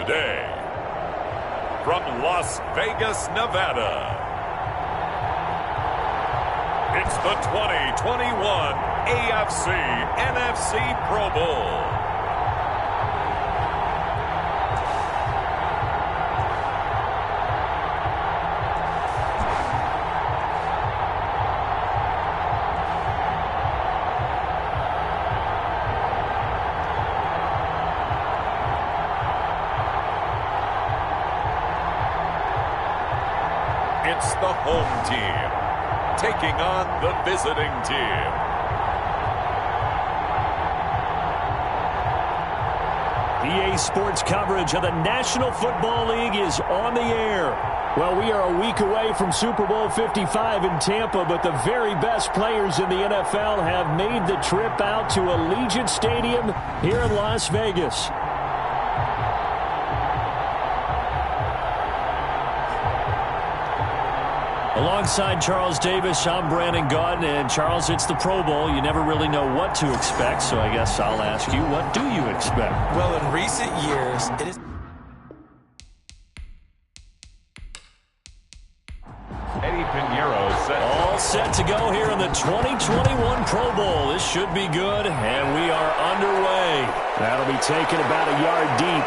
day, from Las Vegas, Nevada, it's the 2021 AFC-NFC Pro Bowl. It's the home team taking on the visiting team. EA Sports coverage of the National Football League is on the air. Well, we are a week away from Super Bowl 55 in Tampa, but the very best players in the NFL have made the trip out to Allegiant Stadium here in Las Vegas. Alongside Charles Davis, I'm Brandon Gaudin, and Charles, it's the Pro Bowl. You never really know what to expect, so I guess I'll ask you, what do you expect? Well, in recent years, it is... Eddie Pinheiro set. All set to go here in the 2021 Pro Bowl. This should be good, and we are underway. That'll be taken about a yard deep.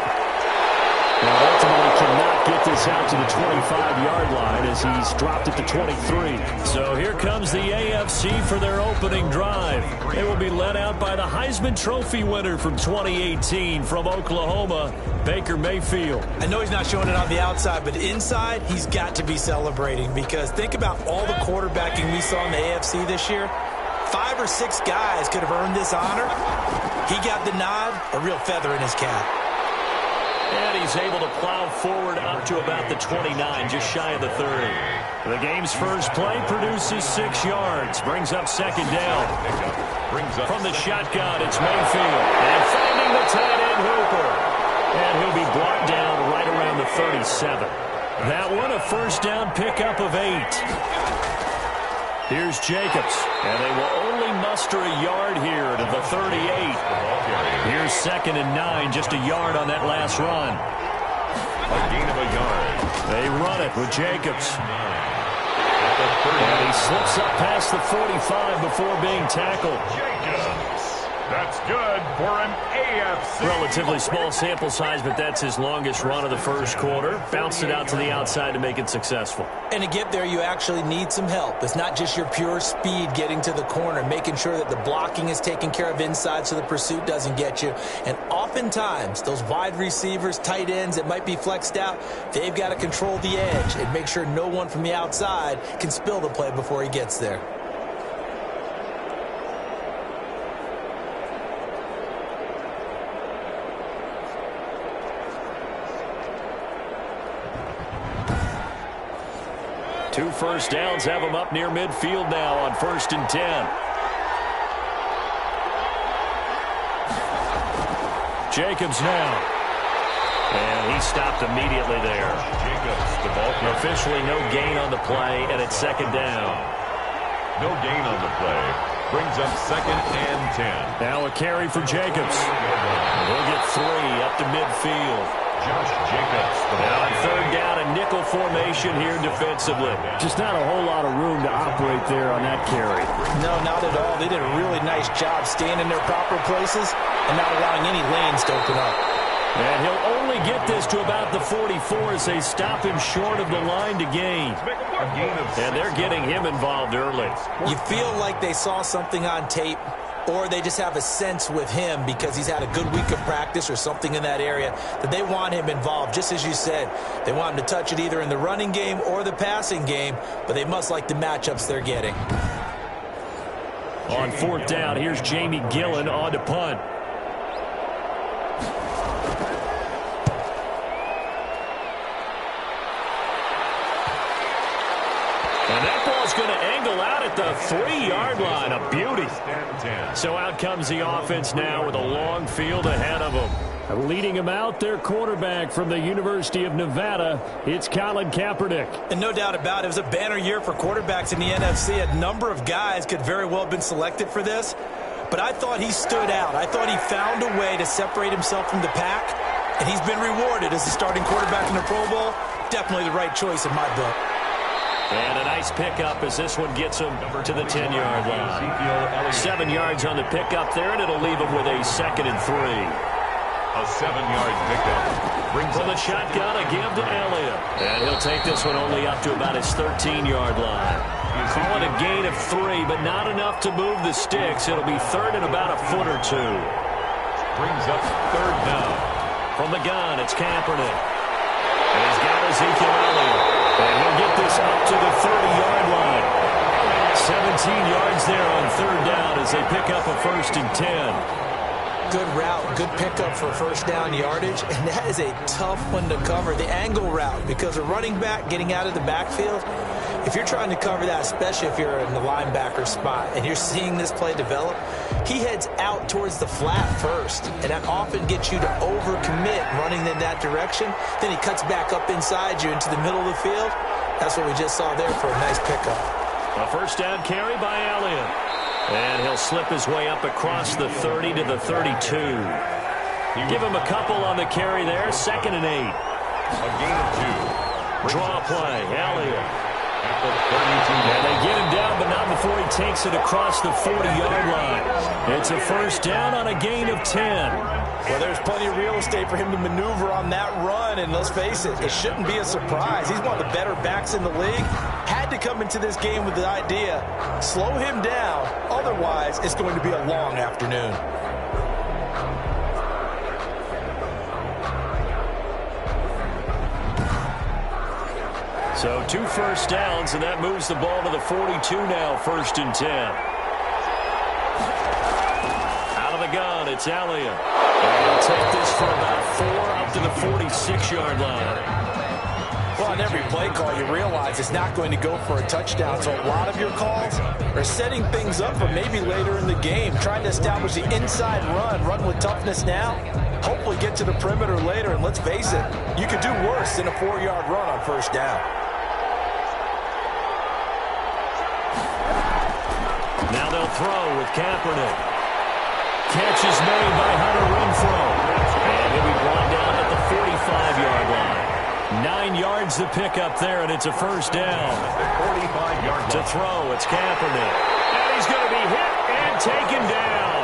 Now, ultimately cannot get this out to the 25-yard line as he's dropped it to 23. So here comes the AFC for their opening drive. They will be led out by the Heisman Trophy winner from 2018 from Oklahoma, Baker Mayfield. I know he's not showing it on the outside, but inside, he's got to be celebrating because think about all the quarterbacking we saw in the AFC this year. 5 or 6 guys could have earned this honor. He got the nod, a real feather in his cap. And he's able to plow forward up to about the 29, just shy of the 30. The game's first play produces 6 yards, brings up second down. From the shotgun, it's Mayfield. And finding the tight end Hooper. And he'll be brought down right around the 37. That one, a first down pickup of 8. Here's Jacobs, and they will only muster a yard here to the 38. Here's 2nd and 9, just a yard on that last run. A gain of a yard. They run it with Jacobs. And he slips up past the 45 before being tackled. Jacobs. That's good for an AFC. Relatively small sample size, but that's his longest run of the first quarter. Bounced it out to the outside to make it successful. And to get there, you actually need some help. It's not just your pure speed getting to the corner, making sure that the blocking is taken care of inside so the pursuit doesn't get you. And oftentimes, those wide receivers, tight ends that might be flexed out, they've got to control the edge and make sure no one from the outside can spill the play before he gets there. Two first downs have him up near midfield now on 1st and 10. Jacobs now. And he stopped immediately there. Jacobs, the ball. Officially no gain on the play, and it's 2nd down. No gain on the play. Brings up 2nd and 10. Now a carry for Jacobs. They'll get 3 up to midfield. Josh Jacobs. Now on 3rd down, a nickel formation here defensively. Just not a whole lot of room to operate there on that carry. No, not at all. They did a really nice job staying in their proper places and not allowing any lanes to open up. And he'll only get this to about the 44 as they stop him short of the line to gain. And they're getting him involved early. You feel like they saw something on tape, or they just have a sense with him because he's had a good week of practice or something in that area that they want him involved. Just as you said, they want him to touch it either in the running game or the passing game, but they must like the matchups they're getting. On 4th down, here's Jamie Gillen on to punt. And that ball's going to angle out at the 3-yard line. A beauty. So out comes the offense now with a long field ahead of them. Leading him out, their quarterback from the University of Nevada, it's Colin Kaepernick. And no doubt about it, it was a banner year for quarterbacks in the NFC. A number of guys could very well have been selected for this. But I thought he stood out. I thought he found a way to separate himself from the pack And he's been rewarded as the starting quarterback in the Pro Bowl. Definitely the right choice in my book. And a nice pickup as this one gets him to the 10-yard line. 7 yards on the pickup there, and it'll leave him with a 2nd and 3. A 7-yard pickup. From the shotgun, a give to Elliott. And he'll take this one only up to about his 13-yard line. Call it a gain of 3, but not enough to move the sticks. It'll be 3rd and about a foot or 2. Brings up 3rd down. From the gun, it's Kaepernick. And he's got Ezekiel Elliott. And he'll get this up to the 30-yard line. 17 yards there on 3rd down as they pick up a 1st and 10. Good route, good pickup for first down yardage, and that is a tough one to cover, the angle route, because a running back getting out of the backfield, if you're trying to cover that, especially if you're in the linebacker spot, and you're seeing this play develop, he heads out towards the flat first, and that often gets you to overcommit running in that direction. Then he cuts back up inside you into the middle of the field. That's what we just saw there for a nice pickup. A first down carry by Elliott. And he'll slip his way up across the 30 to the 32. Give him a couple on the carry there. 2nd and 8. A gain of 2. Draw play. Elliott. And they get him down, but not before he takes it across the 40-yard line. It's a first down on a gain of 10. Well, there's plenty of real estate for him to maneuver on that run, and let's face it, it shouldn't be a surprise. He's one of the better backs in the league. Had to come into this game with the idea, slow him down, otherwise it's going to be a long afternoon. So 2 first downs, and that moves the ball to the 42 now, 1st and 10. Out of the gun, it's Elliott. And he'll take this for about 4 up to the 46-yard line. Well, on every play call, you realize it's not going to go for a touchdown. So a lot of your calls are setting things up for maybe later in the game, trying to establish the inside run with toughness now, hopefully get to the perimeter later. And let's face it, you could do worse than a 4-yard run on first down. Now they'll throw with Kaepernick. Catch is made by Hunter Renfrow. And he'll be brought down at the 45-yard line. 9 yards to pick up there, and it's a first down. 45-yard line. To throw, it's Kaepernick. And he's going to be hit and taken down.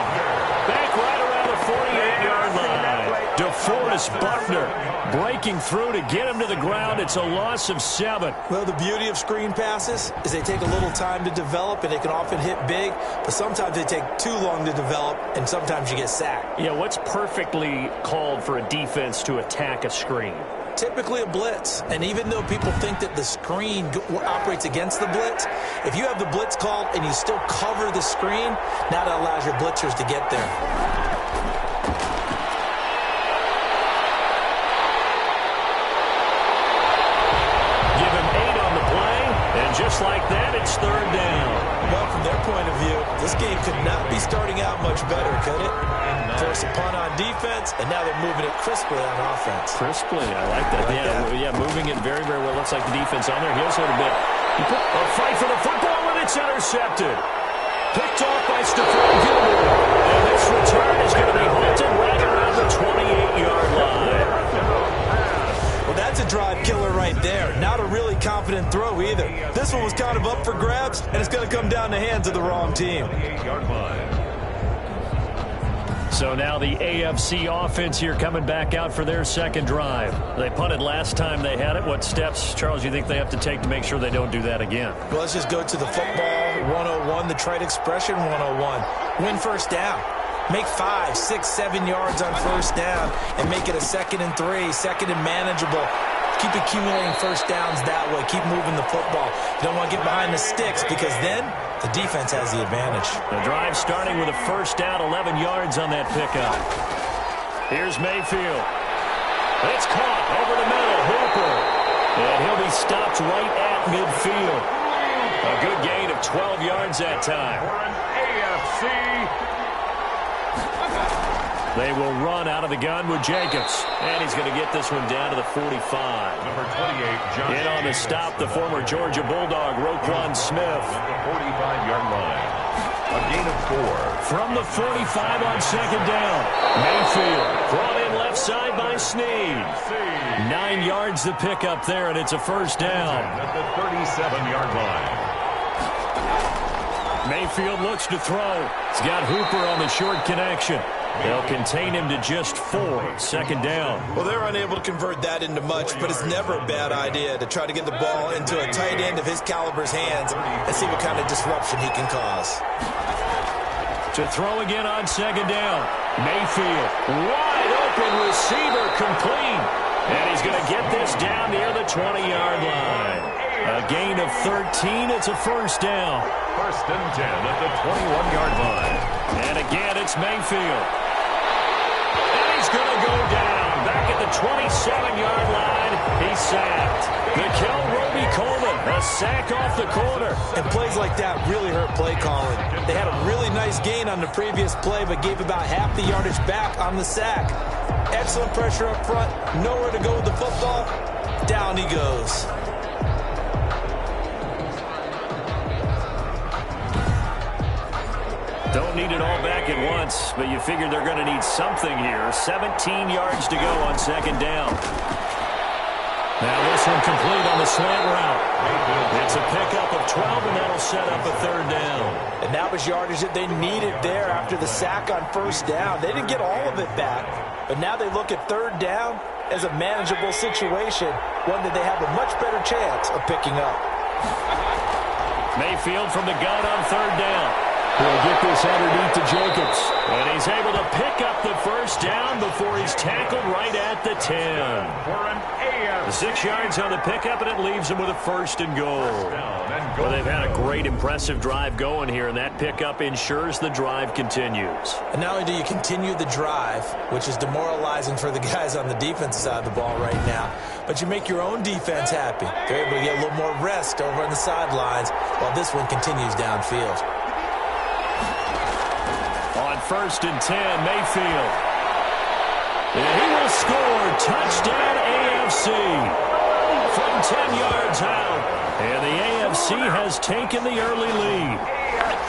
Back right around the 48-yard line. DeForest Buckner breaking through to get him to the ground. It's a loss of 7. Well, the beauty of screen passes is they take a little time to develop, and they can often hit big, but sometimes they take too long to develop, and sometimes you get sacked. Yeah, what's perfectly called for a defense to attack a screen? Typically a blitz, and even though people think that the screen operates against the blitz, if you have the blitz called and you still cover the screen, now that allows your blitzers to get there. Just like that, it's 3rd down. Well, from their point of view, this game could not be starting out much better, could it? Force a punt on defense, and now they're moving it crisply on offense. Crisply, I like that. Yeah, moving it very, very well. Looks like the defense on their heels a little bit. A fight for the football, and it's intercepted. Picked off by Stephon Gilmore. And this return is going to be halted right around the 28-yard line. Well, that's a drive killer right there. Not a really confident throw either. This one was kind of up for grabs, and it's going to come down the hands of the wrong team. So now the AFC offense here coming back out for their 2nd drive. They punted last time they had it. What steps, Charles, you think they have to take to make sure they don't do that again? Well, let's just go to the football 101, the trite expression 101. Win first down. Make 5, 6, 7 yards on first down and make it a 2nd and 3, 2nd and manageable. Keep accumulating first downs that way. Keep moving the football. You don't want to get behind the sticks because then the defense has the advantage. The drive starting with a first down, 11 yards on that pickup. Here's Mayfield. It's caught over the middle. Hooper. And he'll be stopped right at midfield. A good gain of 12 yards that time. For an AFC. They will run out of the gun with Jacobs. And he's going to get this one down to the 45. Number 28, Josh. In on the stop, the former Georgia Bulldog, Roquan Smith. The 45-yard line. A gain of 4. From the 45 on second down. Mayfield brought in left side by Snead. 9 yards to pick up there, and it's a first down. At the 37-yard line. Mayfield looks to throw. He's got Hooper on the short connection. They'll contain him to just 4. Second down. Well, they're unable to convert that into much, but it's never a bad idea to try to get the ball into a tight end of his caliber's hands and see what kind of disruption he can cause. To throw again on second down. Mayfield, wide open receiver, complete. And he's going to get this down near the 20-yard line. A gain of 13. It's a first down. First and 10 at the 21-yard line. And again, it's Mayfield. And he's going to go down. Back at the 27-yard line. He's sacked. Mikel Roby-Coleman, a sack off the corner. And plays like that really hurt play calling. They had a really nice gain on the previous play, but gave about half the yardage back on the sack. Excellent pressure up front. Nowhere to go with the football. Down he goes. Don't need it all back at once, but you figure they're going to need something here. 17 yards to go on second down. Now this one complete on the slant route. It's a pickup of 12, and that'll set up a third down. And that was yardage that they needed there after the sack on first down. They didn't get all of it back, but now they look at third down as a manageable situation, one that they have a much better chance of picking up. Mayfield from the gun on third down. He'll get this underneath to Jacobs. And he's able to pick up the first down before he's tackled right at the 10. For an AFC. 6 yards on the pickup, and it leaves him with a first and goal. Well, they've had a great, impressive drive going here, and that pickup ensures the drive continues. And not only do you continue the drive, which is demoralizing for the guys on the defensive side of the ball right now, but you make your own defense happy. They're able to get a little more rest over on the sidelines while this one continues downfield. On first and 10, Mayfield. And he will score. Touchdown, AFC. From 10 yards out. And the AFC has taken the early lead.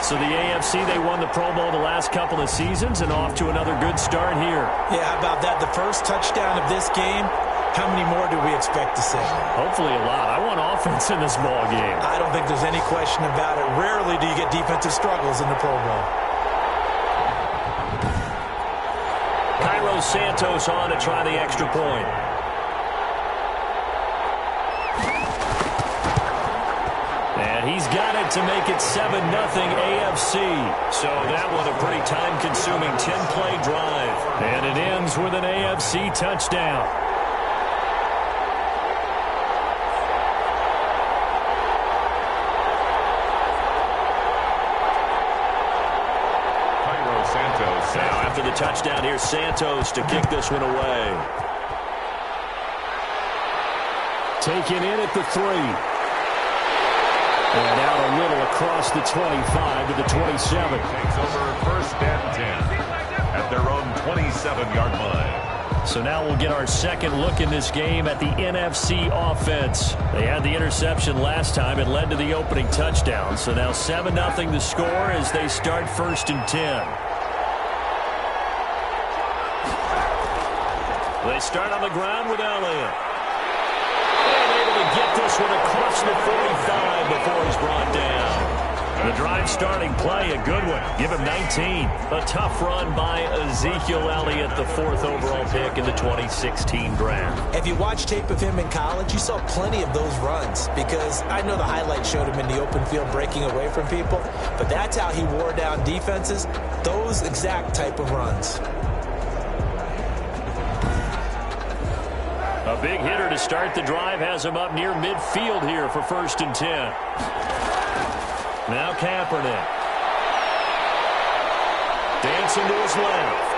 So the AFC, they won the Pro Bowl the last couple of seasons and off to another good start here. Yeah, how about that? The first touchdown of this game. How many more do we expect to see? Hopefully a lot. I want offense in this ball game. I don't think there's any question about it. Rarely do you get defensive struggles in the Pro Bowl. Cairo Santos on to try the extra point. And he's got it to make it 7-0 AFC. So that was a pretty time-consuming 10-play drive. And it ends with an AFC touchdown. Now, after the touchdown, here's Santos to kick this one away. Taken in at the 3. And out a little across the 25 to the 27. Takes over first and 10 at their own 27-yard line. So now we'll get our second look in this game at the NFC offense. They had the interception last time. It led to the opening touchdown. So now 7-0 the score as they start first and 10. They start on the ground with Elliott. And able to get this one across the 45 before he's brought down. The drive starting play, a good one. Give him 19. A tough run by Ezekiel Elliott, the 4th overall pick in the 2016 draft. If you watch tape of him in college, you saw plenty of those runs because I know the highlights showed him in the open field breaking away from people, but that's how he wore down defenses, those exact type of runs. A big hitter to start the drive has him up near midfield here for first and 10. Now Kaepernick. Dancing to his left.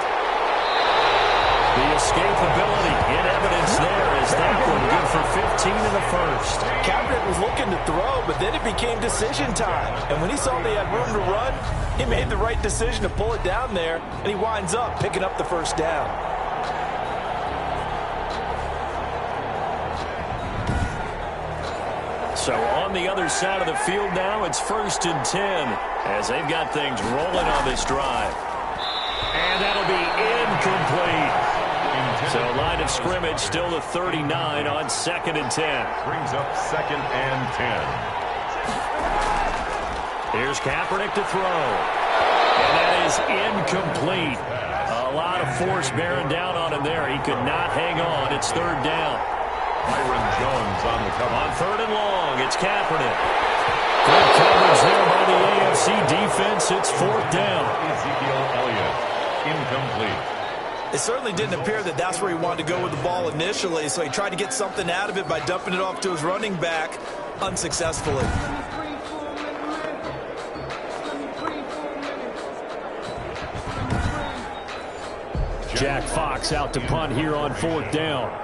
The escapability in evidence there as that one good for 15 in the first. Kaepernick was looking to throw, but then it became decision time. And when he saw they had room to run, he made the right decision to pull it down there, and he winds up picking up the first down. So on the other side of the field now, it's 1st and 10 as they've got things rolling on this drive. And that'll be incomplete. So line of scrimmage still the 39 on 2nd and 10. Brings up 2nd and 10. Here's Kaepernick to throw. And that is incomplete. A lot of force bearing down on him there. He could not hang on. It's 3rd down. Byron Jones on the cover. On 3rd and long, it's Kaepernick. Good coverage there by the AFC defense. It's 4th down. Ezekiel Elliott, incomplete. It certainly didn't appear that that's where he wanted to go with the ball initially, so he tried to get something out of it by dumping it off to his running back unsuccessfully. Jack Fox out to punt here on 4th down.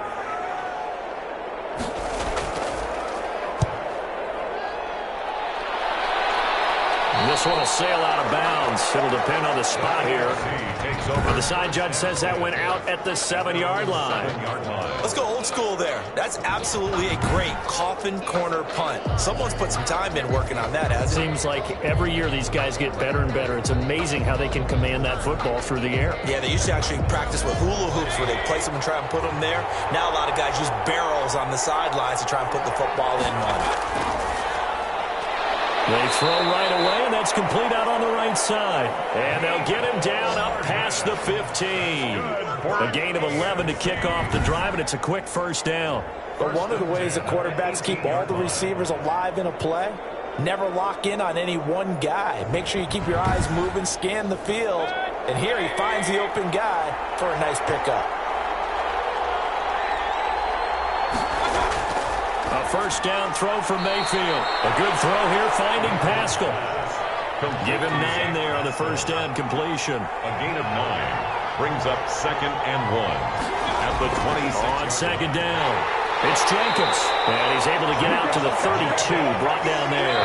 This one will sail out of bounds. It'll depend on the spot here. But the side judge says that went out at the 7-yard line. Let's go old school there. That's absolutely a great coffin corner punt. Someone's put some time in working on that, hasn't it? Seems like every year these guys get better and better. It's amazing how they can command that football through the air. Yeah, they used to actually practice with hula hoops where they place them and try and put them there. Now a lot of guys use barrels on the sidelines to try and put the football in one. They throw right away, and that's complete out on the right side. And they'll get him down up past the 15. A gain of 11 to kick off the drive, and it's a quick 1st down. But one of the ways the quarterbacks keep all the receivers alive in a play, never lock in on any one guy. Make sure you keep your eyes moving, scan the field. And here he finds the open guy for a nice pickup. A 1st down throw for Mayfield. A good throw here finding Pascal. Give him 9 there on the 1st down completion. A gain of 9 brings up 2nd and 1 at the 26. On 2nd down, it's Jacobs. And he's able to get out to the 32, brought down there.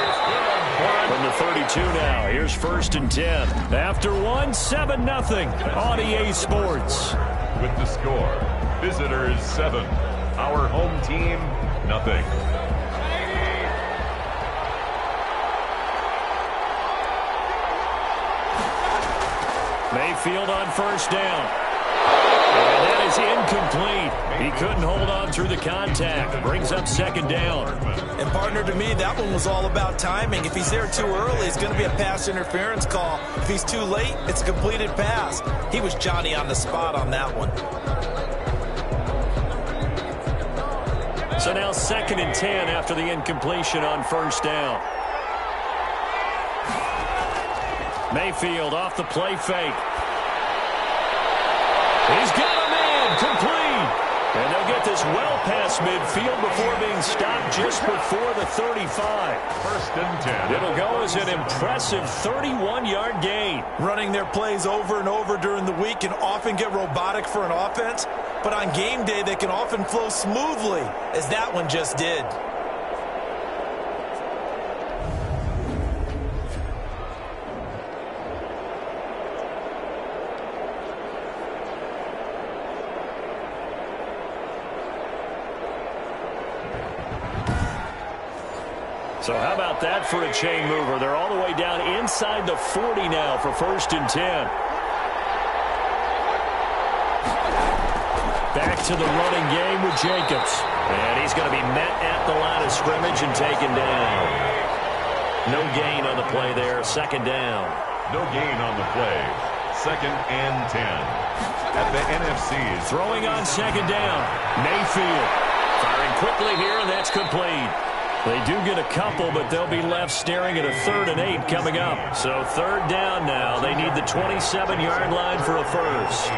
From the 32 now, here's 1st and 10. After 1, 7-0 on EA Sports. With the score, visitors 7, our home team nothing. Mayfield on 1st down. And that is incomplete. He couldn't hold on through the contact. Brings up 2nd down. And partner, to me, that one was all about timing. If he's there too early, it's going to be a pass interference call. If he's too late, it's a completed pass. He was Johnny on the spot on that one. So now 2nd and 10 after the incompletion on 1st down. Mayfield off the play fake. He's got a man complete. And they'll get this well past midfield before being stopped just before the 35. 1st and 10. It'll go as an impressive 31-yard gain. Running their plays over and over during the week can often get robotic for an offense, but on game day they can often flow smoothly, as that one just did. So how about that for a chain mover? They're all the way down inside the 40 now for 1st and 10. Back to the running game with Jacobs. And he's going to be met at the line of scrimmage and taken down. No gain on the play there. 2nd down. No gain on the play. 2nd and 10. At the NFC's. Throwing on 2nd down. Mayfield. Firing quickly here, and that's complete. They do get a couple, but they'll be left staring at a 3rd and 8 coming up. So 3rd down now. They need the 27-yard line for a 1st.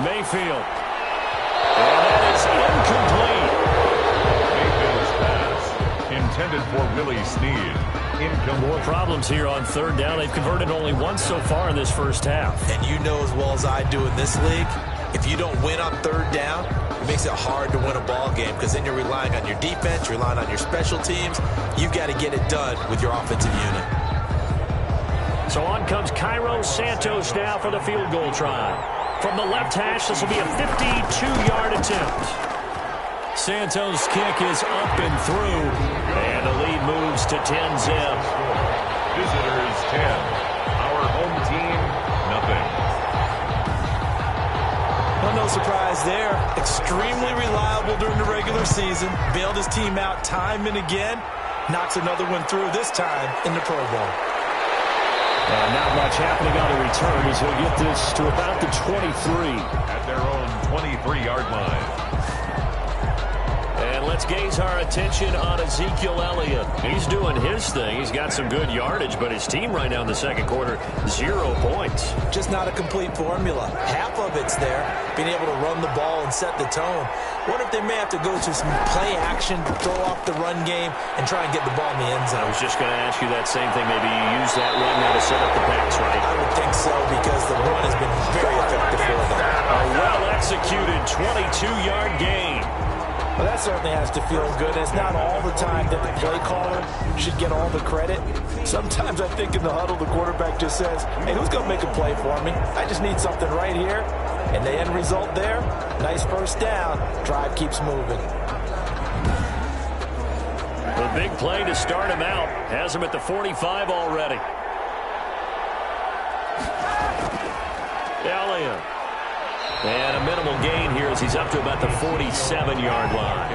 Mayfield. And that is incomplete. Mayfield's pass intended for Willie Snead. Incomplete. More problems here on 3rd down. They've converted only once so far in this 1st half. And you know as well as I do in this league, if you don't win on 3rd down, it makes it hard to win a ball game because then you're relying on your defense, you're relying on your special teams. You've got to get it done with your offensive unit. So on comes Cairo Santos now for the field goal try. From the left hash, this will be a 52-yard attempt. Santos' kick is up and through, and the lead moves to 10-zip. Visitors 10. Our home team, nothing. Well, no surprise there. Extremely reliable during the regular season. Bailed his team out time and again. Knocks another one through, this time in the Pro Bowl. Not much happening on the return as he'll get this to about the 23. At their own 23-yard line. And let's gaze our attention on Ezekiel Elliott. He's doing his thing. He's got some good yardage, but his team right now in the second quarter, 0 points. Just not a complete formula. Half of it's there, being able to run the ball and set the tone. What if they may have to go to some play action, throw off the run game, and try and get the ball in the end zone? I was just going to ask you that same thing. Maybe you use that run now to set up the pass, right? I would think so, because the run has been very effective for them. A well-executed 22-yard gain. Well, that certainly has to feel good. It's not all the time that the play caller should get all the credit. Sometimes I think in the huddle, the quarterback just says, hey, who's going to make a play for me? I just need something right here. And the end result there, nice first down. Drive keeps moving. The big play to start him out. Has him at the 45 already. Elliott. And a minimal gain here as he's up to about the 47-yard line.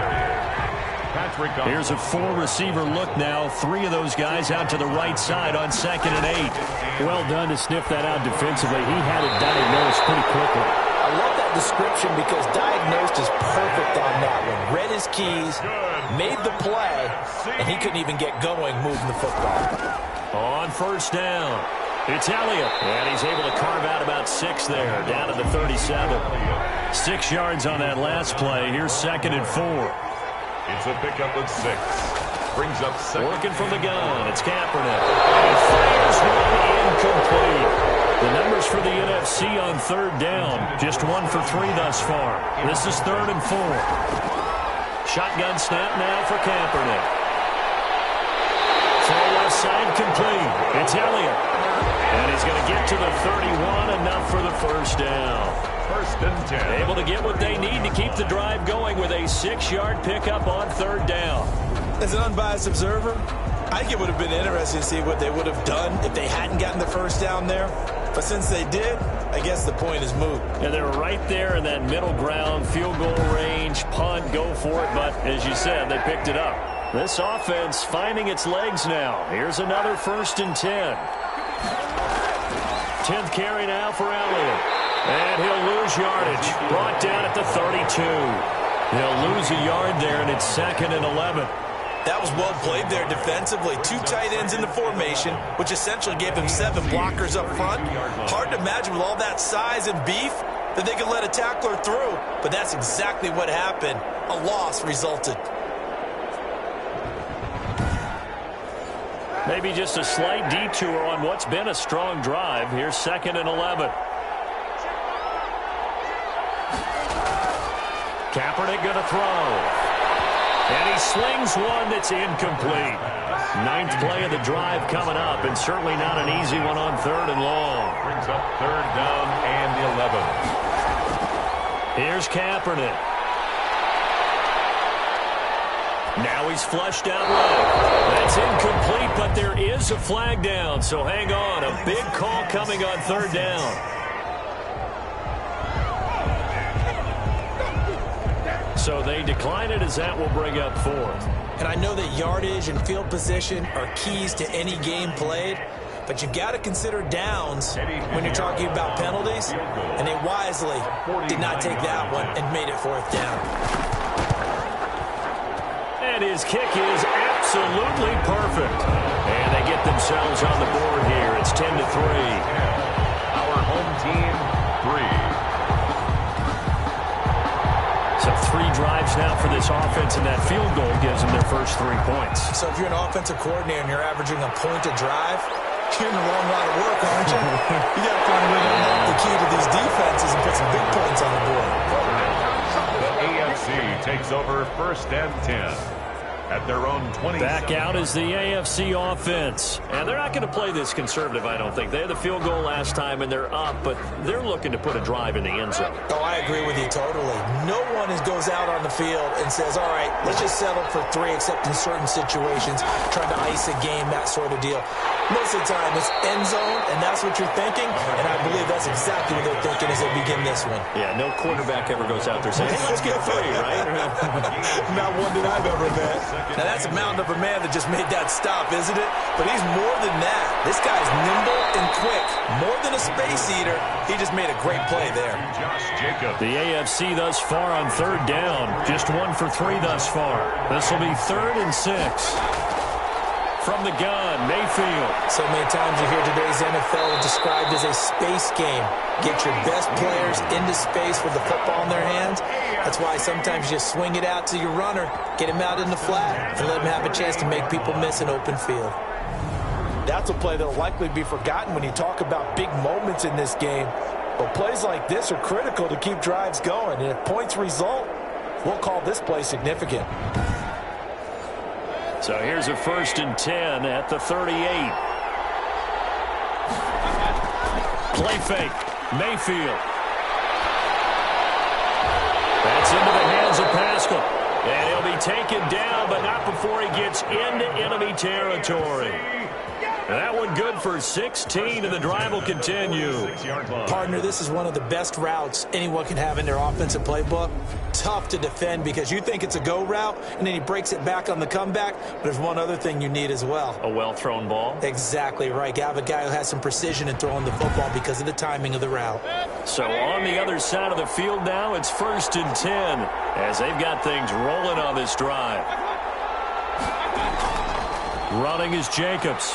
Here's a 4-receiver look now. 3 of those guys out to the right side on 2nd and 8. Well done to sniff that out defensively. He had it diagnosed pretty quickly. I love that description because diagnosed is perfect on that one. Read his keys, made the play, and he couldn't even get going moving the football. On first down, it's Elliott. And he's able to carve out about 6 there, down to the 37. 6 yards on that last play. Here's 2nd and 4. It's a pickup of 6. Brings up 2nd. Working from the gun, it's Kaepernick. And fires one incomplete. The numbers for the NFC on 3rd down, just 1 for 3 thus far. This is 3rd and 4. Shotgun snap now for Kaepernick. Far left side complete. It's Elliott. And he's going to get to the 31, enough for the first down. 1st and 10. Able to get what they need to keep the drive going with a 6-yard pickup on 3rd down. As an unbiased observer, I think it would have been interesting to see what they would have done if they hadn't gotten the first down there. But since they did, I guess the point is moot. And they were right there in that middle ground, field goal range, punt, go for it. But as you said, they picked it up. This offense finding its legs now. Here's another 1st and 10. 10th carry now for Elliott. And he'll lose yardage. Brought down at the 32. He'll lose a yard there, and it's 2nd and 11. That was well played there defensively. 2 tight ends in the formation, which essentially gave him 7 blockers up front. Hard to imagine with all that size and beef that they could let a tackler through. But that's exactly what happened. A loss resulted. Maybe just a slight detour on what's been a strong drive. Here's 2nd and 11. Kaepernick going to throw. And he slings one that's incomplete. 9th play of the drive coming up, and certainly not an easy one on 3rd and long. Brings up 3rd down and 11. Here's Kaepernick. Now he's flushed out right. That's incomplete, but there is a flag down, so hang on. A big call coming on 3rd down. So they decline it as that will bring up 4th. And I know that yardage and field position are keys to any game played, but you've got to consider downs when you're talking about penalties, and they wisely did not take that one and made it 4th down. And his kick is absolutely perfect. And they get themselves on the board here. It's 10-3. Our home team, 3. So 3 drives now for this offense, and that field goal gives them their first 3 points. So if you're an offensive coordinator and you're averaging a point a drive, you're in the wrong line of work, aren't you? You got to find a way to unlock the key to these defenses and put some big points on the board. The AFC takes over 1st and 10. at their own 27. Back out is the AFC offense. And they're not going to play this conservative, I don't think. They had the field goal last time, and they're up, but they're looking to put a drive in the end zone. Oh, I agree with you totally. No one goes out on the field and says, all right, let's just settle for 3, except in certain situations, trying to ice a game, that sort of deal. Most of the time, it's end zone, and that's what you're thinking, and I believe that's exactly what they're thinking as they begin this one. Yeah, no quarterback ever goes out there saying, hey, let's get 3, right? Not one that I've ever met. Now, that's a mountain of a man that just made that stop, isn't it? But he's more than that. This guy's nimble and quick. More than a space eater, he just made a great play there. The AFC thus far on 3rd down. Just 1 for 3 thus far. This will be 3rd and 6. From the gun, Mayfield. So many times you hear today's NFL described as a space game. Get your best players into space with the football in their hands. That's why sometimes you just swing it out to your runner, get him out in the flat, and let him have a chance to make people miss an open field. That's a play that will likely be forgotten when you talk about big moments in this game. But plays like this are critical to keep drives going. And if points result, we'll call this play significant. So here's a 1st and 10 at the 38. Play fake. Mayfield. That's into the hands of Pascal. And he'll be taken down, but not before he gets into enemy territory. That one good for 16, and the drive will continue. Partner, this is one of the best routes anyone can have in their offensive playbook. Tough to defend because you think it's a go route, and then he breaks it back on the comeback. But there's one other thing you need as well. A well-thrown ball? Exactly right. You have a guy who has some precision in throwing the football because of the timing of the route. So on the other side of the field now, it's 1st and 10 as they've got things rolling on this drive. Running is Jacobs.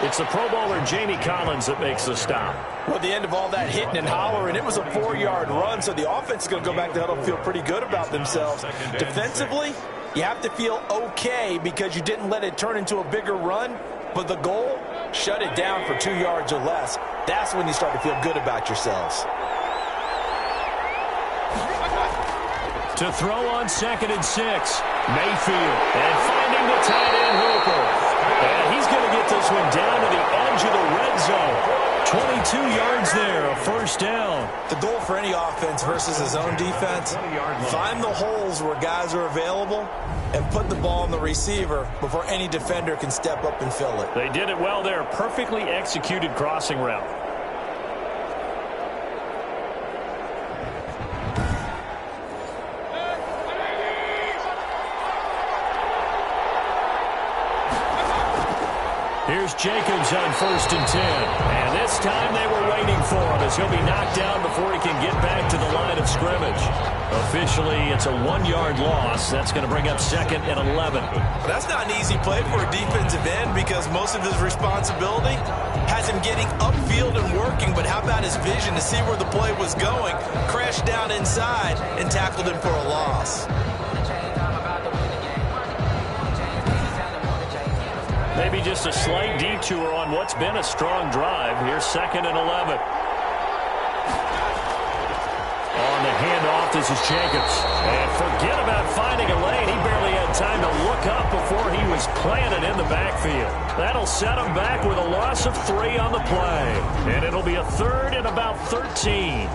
It's the Pro Bowler Jamie Collins that makes the stop. Well, at the end of all that hitting and hollering, it was a 4-yard run, so the offense is going to go back to huddle and feel pretty good about themselves. Defensively, you have to feel okay because you didn't let it turn into a bigger run, but the goal, shut it down for 2 yards or less. That's when you start to feel good about yourselves. To throw on 2nd and 6, Mayfield, and finding the tight end Hooper. And he's going to get this one down to the edge of the red zone. 22 yards there, a 1st down. The goal for any offense versus his own defense, find the holes where guys are available and put the ball on the receiver before any defender can step up and fill it. They did it well there. Perfectly executed crossing route. Here's Jacobs on 1st and 10. And this time they were waiting for him as he'll be knocked down before he can get back to the line of scrimmage. Officially, it's a 1-yard loss. That's going to bring up 2nd and 11. That's not an easy play for a defensive end because most of his responsibility has him getting upfield and working. But how about his vision to see where the play was going, crashed down inside, and tackled him for a loss? Maybe just a slight detour on what's been a strong drive. Here's 2nd and 11. On the handoff, this is Jacobs. And forget about finding a lane. He barely had time to look up before he was planted in the backfield. That'll set him back with a loss of 3 on the play. And it'll be a 3rd and about 13.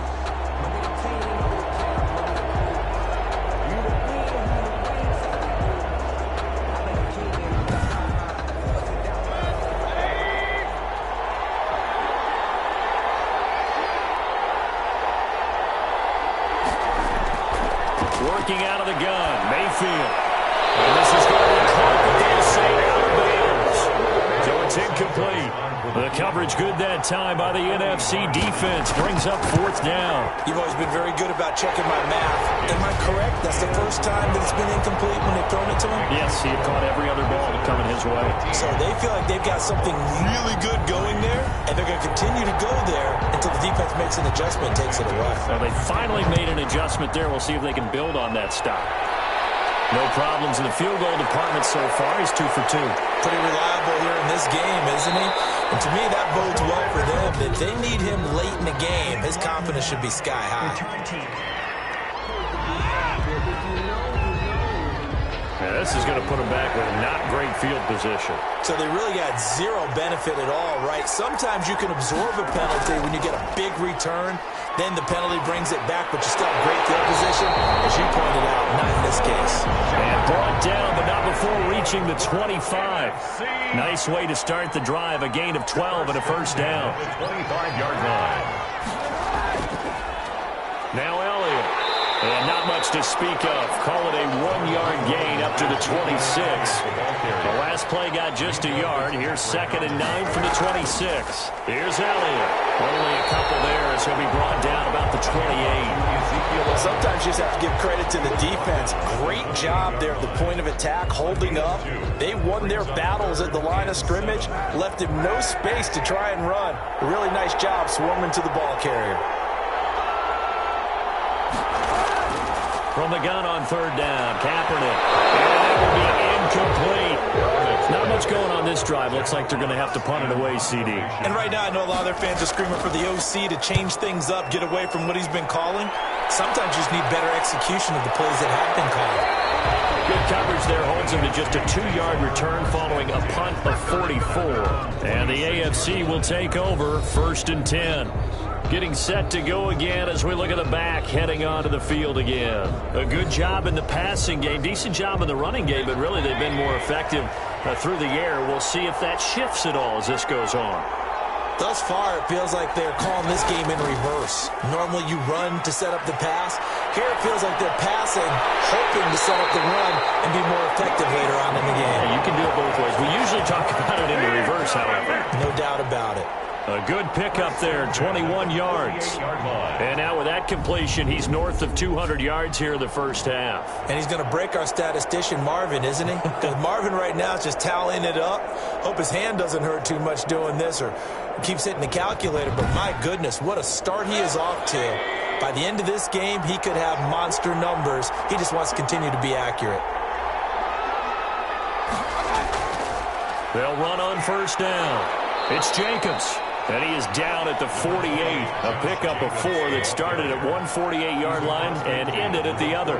Working out of the gun, Mayfield. And this is going to be caught, but they'll say out of bounds. So it's incomplete. The coverage good that time by the NFC defense. Brings up 4th down. You've always been very good about checking my math. Am I correct? That's the first time that it's been incomplete when they've thrown it to him? Yes, he had caught every other ball coming his way. So they feel like they've got something really good going there, and they're going to continue to go there until the defense makes an adjustment and takes it away. Well, they finally made an adjustment there. We'll see if they can build on that stop. No problems in the field goal department so far. He's 2 for 2. Pretty reliable here in this game, isn't he? And to me, that bodes well for them. If they need him late in the game, his confidence should be sky high. And this is going to put them back with not great field position. So they really got zero benefit at all, right? Sometimes you can absorb a penalty when you get a big return. Then the penalty brings it back, but you still have great field position. As you pointed out, not in this case. And brought down, but not before reaching the 25. Nice way to start the drive. A gain of 12 and a first down. 25-yard line. Now Elliott. And not much to speak of. Call it a 1-yard gain up to the 26. The last play got just a yard. Here's 2nd and 9 from the 26. Here's Elliott. Only a couple there as he'll be brought down about the 28. Well, sometimes you just have to give credit to the defense. Great job there at the point of attack, holding up. They won their battles at the line of scrimmage, left him no space to try and run. A really nice job swarming to the ball carrier. From the gun on 3rd down, Kaepernick. And that will be incomplete. Not much going on this drive. Looks like they're going to have to punt it away, CD. And right now I know a lot of their fans are screaming for the OC to change things up, get away from what he's been calling. Sometimes you just need better execution of the plays that have been called. Good coverage there holds him to just a 2-yard return following a punt of 44. And the AFC will take over 1st and 10. Getting set to go again as we look at the back heading onto the field again. A good job in the passing game, decent job in the running game, but really they've been more effective through the air. We'll see if that shifts at all as this goes on. Thus far, it feels like they're calling this game in reverse. Normally you run to set up the pass. Here it feels like they're passing, hoping to set up the run and be more effective later on in the game. Yeah, you can do it both ways. We usually talk about it in the reverse, however. No doubt about it. A good pickup there, 21 yards. And now with that completion, he's north of 200 yards here in the first half. And he's going to break our statistician, Marvin, isn't he? Because Marvin right now is just tallying it up. Hope his hand doesn't hurt too much doing this or keeps hitting the calculator. But my goodness, what a start he is off to. By the end of this game, he could have monster numbers. He just wants to continue to be accurate. They'll run on 1st down. It's Jacobs. And he is down at the 48. A pickup of 4 that started at one 48-yard line and ended at the other.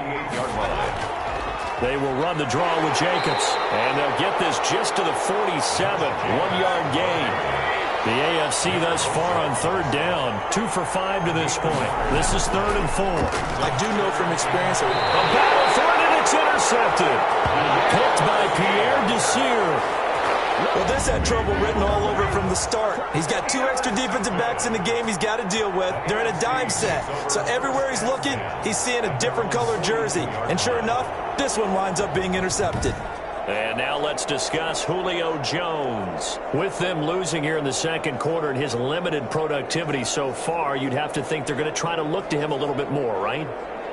They will run the draw with Jacobs. And they'll get this just to the 47. 1-yard gain. The AFC thus far on 3rd down. 2 for 5 to this point. This is 3rd and 4. I do know from experience. A battle for it, and it's intercepted. Picked by Pierre Desir. Well, this had trouble written all over from the start. He's got 2 extra defensive backs in the game he's got to deal with. They're in a dime set. So everywhere he's looking, he's seeing a different color jersey. And sure enough, this one winds up being intercepted. And now let's discuss Julio Jones. With them losing here in the 2nd quarter and his limited productivity so far, you'd have to think they're going to try to look to him a little bit more, right?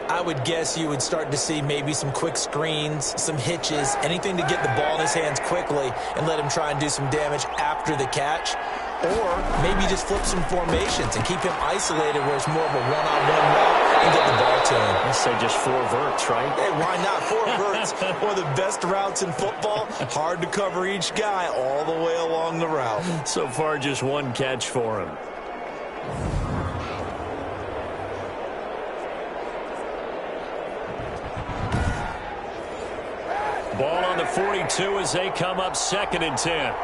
I would guess you would start to see maybe some quick screens, some hitches, anything to get the ball in his hands quickly and let him try and do some damage after the catch. Or maybe just flip some formations and keep him isolated where it's more of a one-on-one route and get the ball to him. Let's say just 4 verts, right? Hey, why not? 4 verts. One of the best routes in football. Hard to cover each guy all the way along the route. So far, just 1 catch for him. Ball on the 42 as they come up 2nd and 10.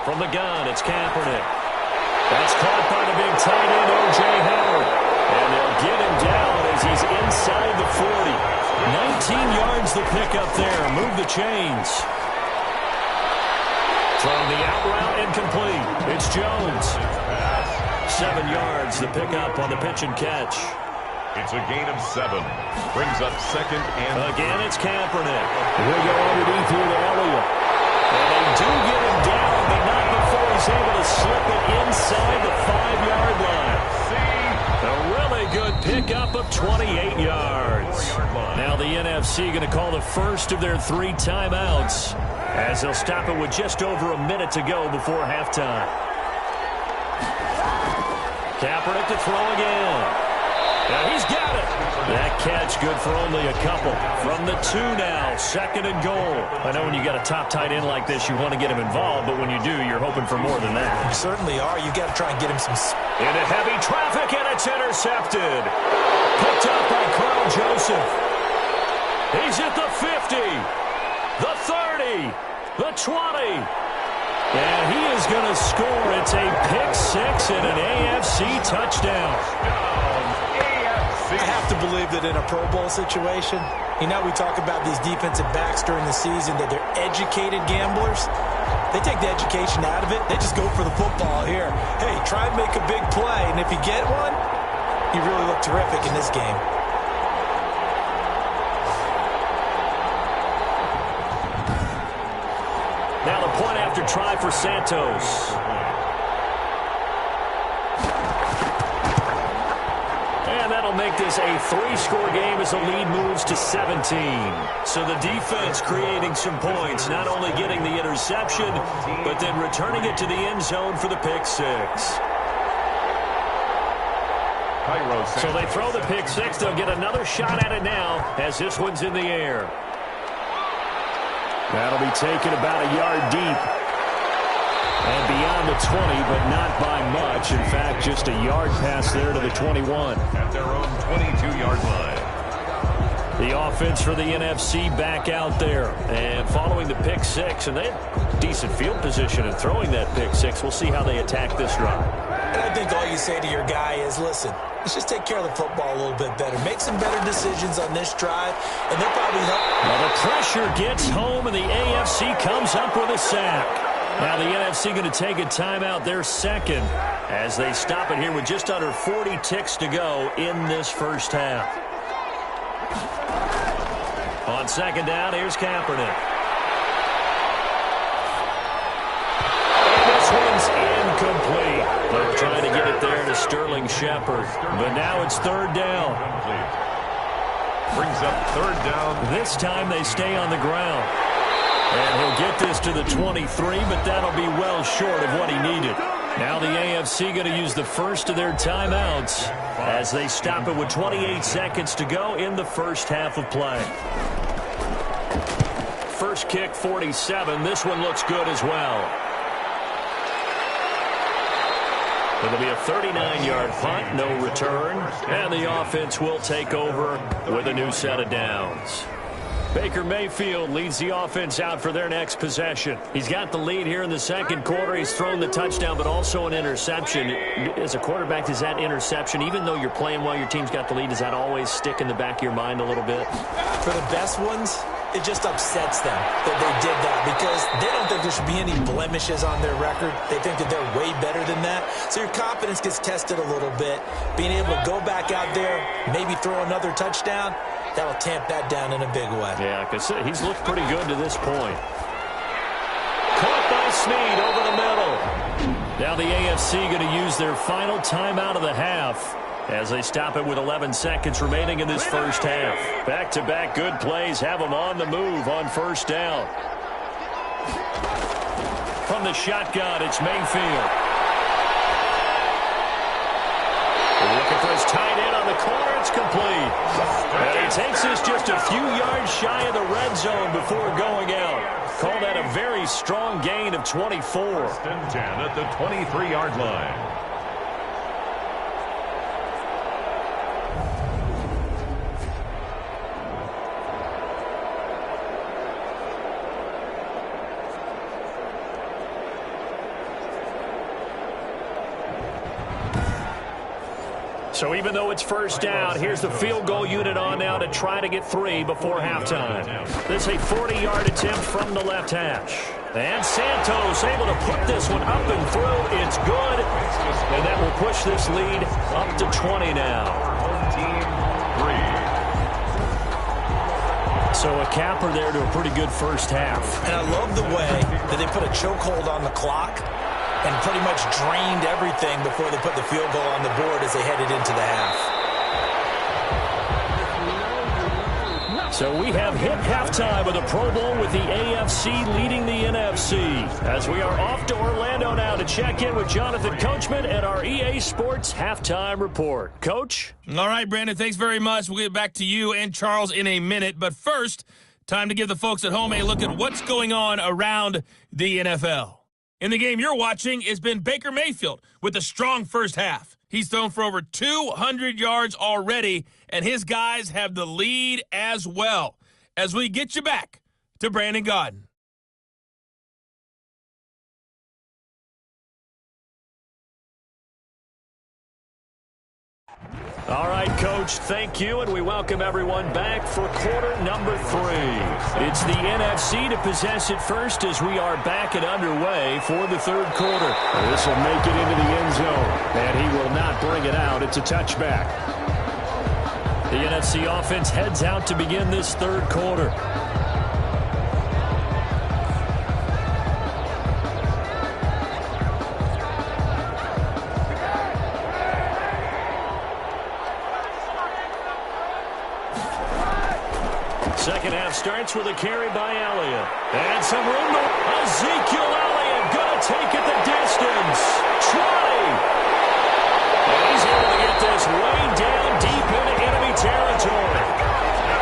From the gun, it's Kaepernick. That's caught by the big tight end, O.J. Howard. And they'll get him down as he's inside the 40. 19 yards the pickup there. Move the chains. From the out route, incomplete. It's Jones. 7 yards, the pickup on the pitch and catch. It's a gain of 7. Brings up 2nd and... Again, it's Kaepernick. We go underneath here to Elliott. And they do get him down, but not before he's able to slip it inside the 5-yard line. A really good pickup of 28 yards. Now the NFC going to call the first of their 3 timeouts as they'll stop it with just over a minute to go before halftime. Kaepernick to throw again. Now he's got it. That catch good for only a couple. From the 2 now, 2nd and goal. I know when you got a top tight end like this, you want to get him involved, but when you do, you're hoping for more than that. You certainly are. You got to try and get him some... Into heavy traffic, and it's intercepted. Picked up by Carl Joseph. He's at the 50, the 30, the 20. And he is going to score. It's a pick 6 and an AFC touchdown. I have to believe that in a Pro Bowl situation, you know, we talk about these defensive backs during the season, that they're educated gamblers. They take the education out of it. They just go for the football here. Hey, try and make a big play, and if you get one, you really look terrific in this game. Now the point after try for Santos. And that'll make this a 3-score game as the lead moves to 17. So the defense creating some points, not only getting the interception, but then returning it to the end zone for the pick 6. So they throw the pick 6. They'll get another shot at it now as this one's in the air. That'll be taken about a yard deep. And beyond the 20, but not by much. In fact, just a yard pass there to the 21. At their own 22-yard line. The offense for the NFC back out there. And following the pick 6, and they had decent field position in throwing that pick 6. We'll see how they attack this drive. And I think all you say to your guy is, listen, let's just take care of the football a little bit better. Make some better decisions on this drive, and they'll probably help. Well, the pressure gets home, and the AFC comes up with a sack. Now the NFC going to take a timeout, their second, as they stop it here with just under 40 ticks to go in this first half. On 2nd down, here's Kaepernick. And this one's incomplete. They're trying to get it there to Sterling Shepard. But now it's 3rd down. Brings up 3rd down. This time they stay on the ground. And he'll get this to the 23, but that'll be well short of what he needed. Now the AFC going to use the first of their timeouts as they stop it with 28 seconds to go in the first half of play. First kick, 47. This one looks good as well. It'll be a 39-yard punt, no return, and the offense will take over with a new set of downs. Baker Mayfield leads the offense out for their next possession. He's got the lead here in the 2nd quarter. He's thrown the touchdown, but also an interception. As a quarterback, does that interception, even though you're playing while your team's got the lead, does that always stick in the back of your mind a little bit? For the best ones, it just upsets them that they did that because they don't think there should be any blemishes on their record. They think that they're way better than that. So your confidence gets tested a little bit. Being able to go back out there, maybe throw another touchdown, that'll tamp that down in a big way. Yeah, because he's looked pretty good to this point. Caught by Snead over the middle. Now the AFC going to use their final timeout of the half as they stop it with 11 seconds remaining in this first half. Back-to-back good plays have them on the move on 1st down. From the shotgun, it's Mayfield. Looking for his tight end on the corner. It's complete. And he takes this just a few yards shy of the red zone before going out. Call that a very strong gain of 24. 10 at the 23-yard line. So even though it's 1st down, here's the field goal unit on now to try to get 3 before halftime. This is a 40-yard attempt from the left hash. And Santos able to put this one up and through. It's good. And that will push this lead up to 20 now. So a capper there to a pretty good first half. And I love the way that they put a chokehold on the clock and pretty much drained everything before they put the field goal on the board as they headed into the half. So we have hit halftime of the Pro Bowl with the AFC leading the NFC. As we are off to Orlando now to check in with Jonathan Coachman and our EA Sports Halftime Report. Coach? All right, Brandon, thanks very much. We'll get back to you and Charles in a minute. But first, time to give the folks at home a look at what's going on around the NFL. In the game you're watching has been Baker Mayfield with a strong first half. He's thrown for over 200 yards already, and his guys have the lead as well. As we get you back to Brandon Gaudin. All right, Coach, thank you, and we welcome everyone back for quarter number 3. It's the NFC to possess it first as we are back and underway for the third quarter. This will make it into the end zone, and he will not bring it out. It's a touchback. The NFC offense heads out to begin this third quarter. Second half starts with a carry by Elliott. And some room to Ezekiel Elliott going to take it the distance. 20. And he's able to get this way down deep into enemy territory.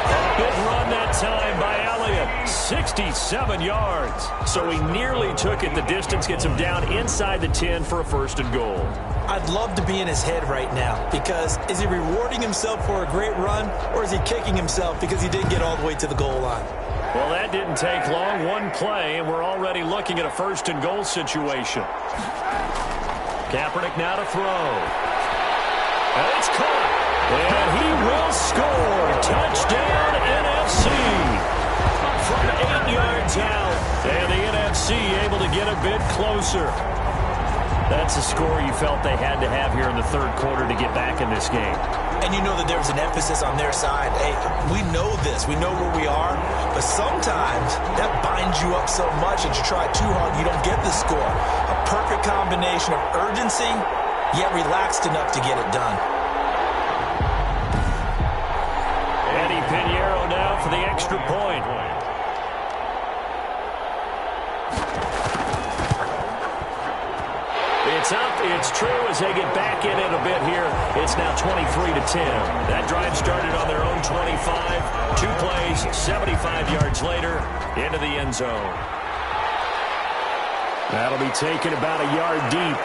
A big run that time by Elliott. 67 yards. So he nearly took it the distance, gets him down inside the 10 for a first and goal. I'd love to be in his head right now because is he rewarding himself for a great run or is he kicking himself because he didn't get all the way to the goal line? Well, that didn't take long. One play, and we're already looking at a first and goal situation. Kaepernick now to throw. And it's caught. And he will score. Touchdown, NFC. From 8 yards out. And the NFC able to get a bit closer. That's a score you felt they had to have here in the third quarter to get back in this game. And you know that there was an emphasis on their side. Hey, we know this. We know where we are. But sometimes that binds you up so much that you try too hard, you don't get the score. A perfect combination of urgency, yet relaxed enough to get it done. Eddie Pinheiro now for the extra point. It's up, it's true as they get back in it a bit here. It's now 23-10. That drive started on their own 25. 2 plays, 75 yards later, into the end zone. That'll be taken about a yard deep.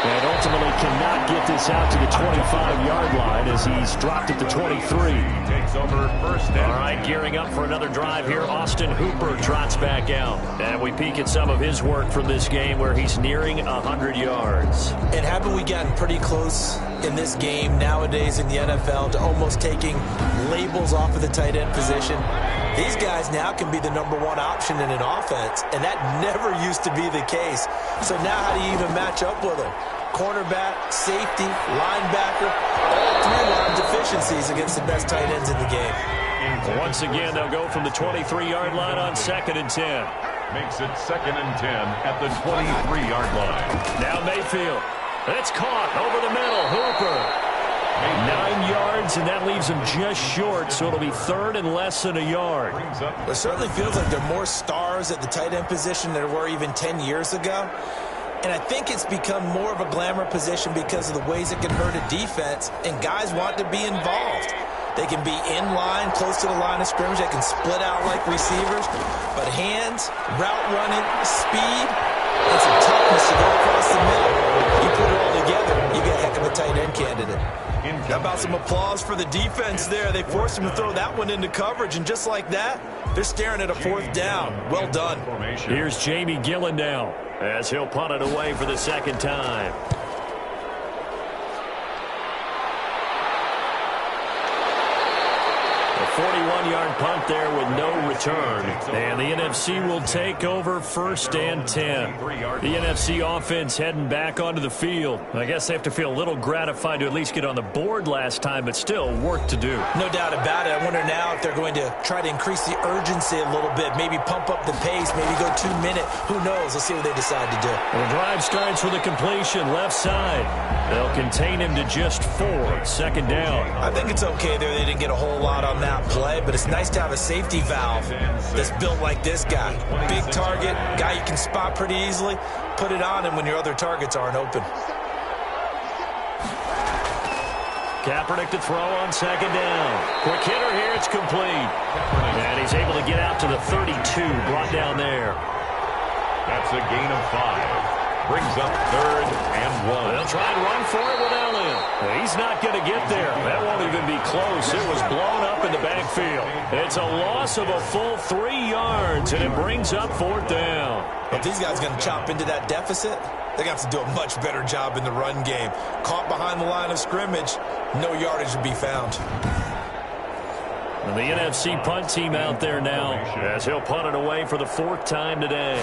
And ultimately cannot get this out to the 25-yard line as he's dropped it to 23. Takes over first down. All right, gearing up for another drive here. Austin Hooper trots back out. And we peek at some of his work from this game where he's nearing 100 yards. And haven't we gotten pretty close in this game nowadays in the NFL to almost taking labels off of the tight end position? These guys now can be the #1 option in an offense, and that never used to be the case. So now how do you even match up with them? Cornerback, safety, linebacker, all 3 line deficiencies against the best tight ends in the game. Once again, they'll go from the 23-yard line on 2nd and 10. Makes it 2nd and 10 at the 23-yard line. Now Mayfield. It's caught over the middle. Hooper. 9 yards, and that leaves him just short, so it'll be 3rd and less than a yard. It certainly feels like there are more stars at the tight end position than there were even 10 years ago. And I think it's become more of a glamour position because of the ways it can hurt a defense, and guys want to be involved. They can be in line, close to the line of scrimmage. They can split out like receivers. But hands, route running, speed, and some toughness to go across the middle. You put it all together, you get a heck of a tight end candidate. How about some applause for the defense there? They forced him to throw that one into coverage, and just like that, they're staring at a 4th down. Well done. Here's Jamie Gillen now as he'll punt it away for the 2nd time. The 41 1-yard punt there with no return. And the NFC will take over 1st and 10. The NFC offense heading back onto the field. I guess they have to feel a little gratified to at least get on the board last time, but still work to do. No doubt about it. I wonder now if they're going to try to increase the urgency a little bit, maybe pump up the pace, maybe go 2-minute. Who knows? Let's see what they decide to do. The drive starts with a completion left side. They'll contain him to just 4. 2nd down. I think it's okay there. They didn't get a whole lot on that play, but it's nice to have a safety valve that's built like this guy. Big target, guy you can spot pretty easily. Put it on him when your other targets aren't open. Kaepernick to throw on 2nd down. Quick hitter here. It's complete. And he's able to get out to the 32. Brought down there. That's a gain of 5. Brings up 3rd and 1. They'll try and run for it without him. He's not going to get there. That won't even be close. It was blown up in the backfield. It's a loss of a full 3 yards, and it brings up 4th down. If these guys are going to chop into that deficit, they're going to have to do a much better job in the run game. Caught behind the line of scrimmage, no yardage to be found. And the NFC punt team out there now as he'll punt it away for the 4th time today.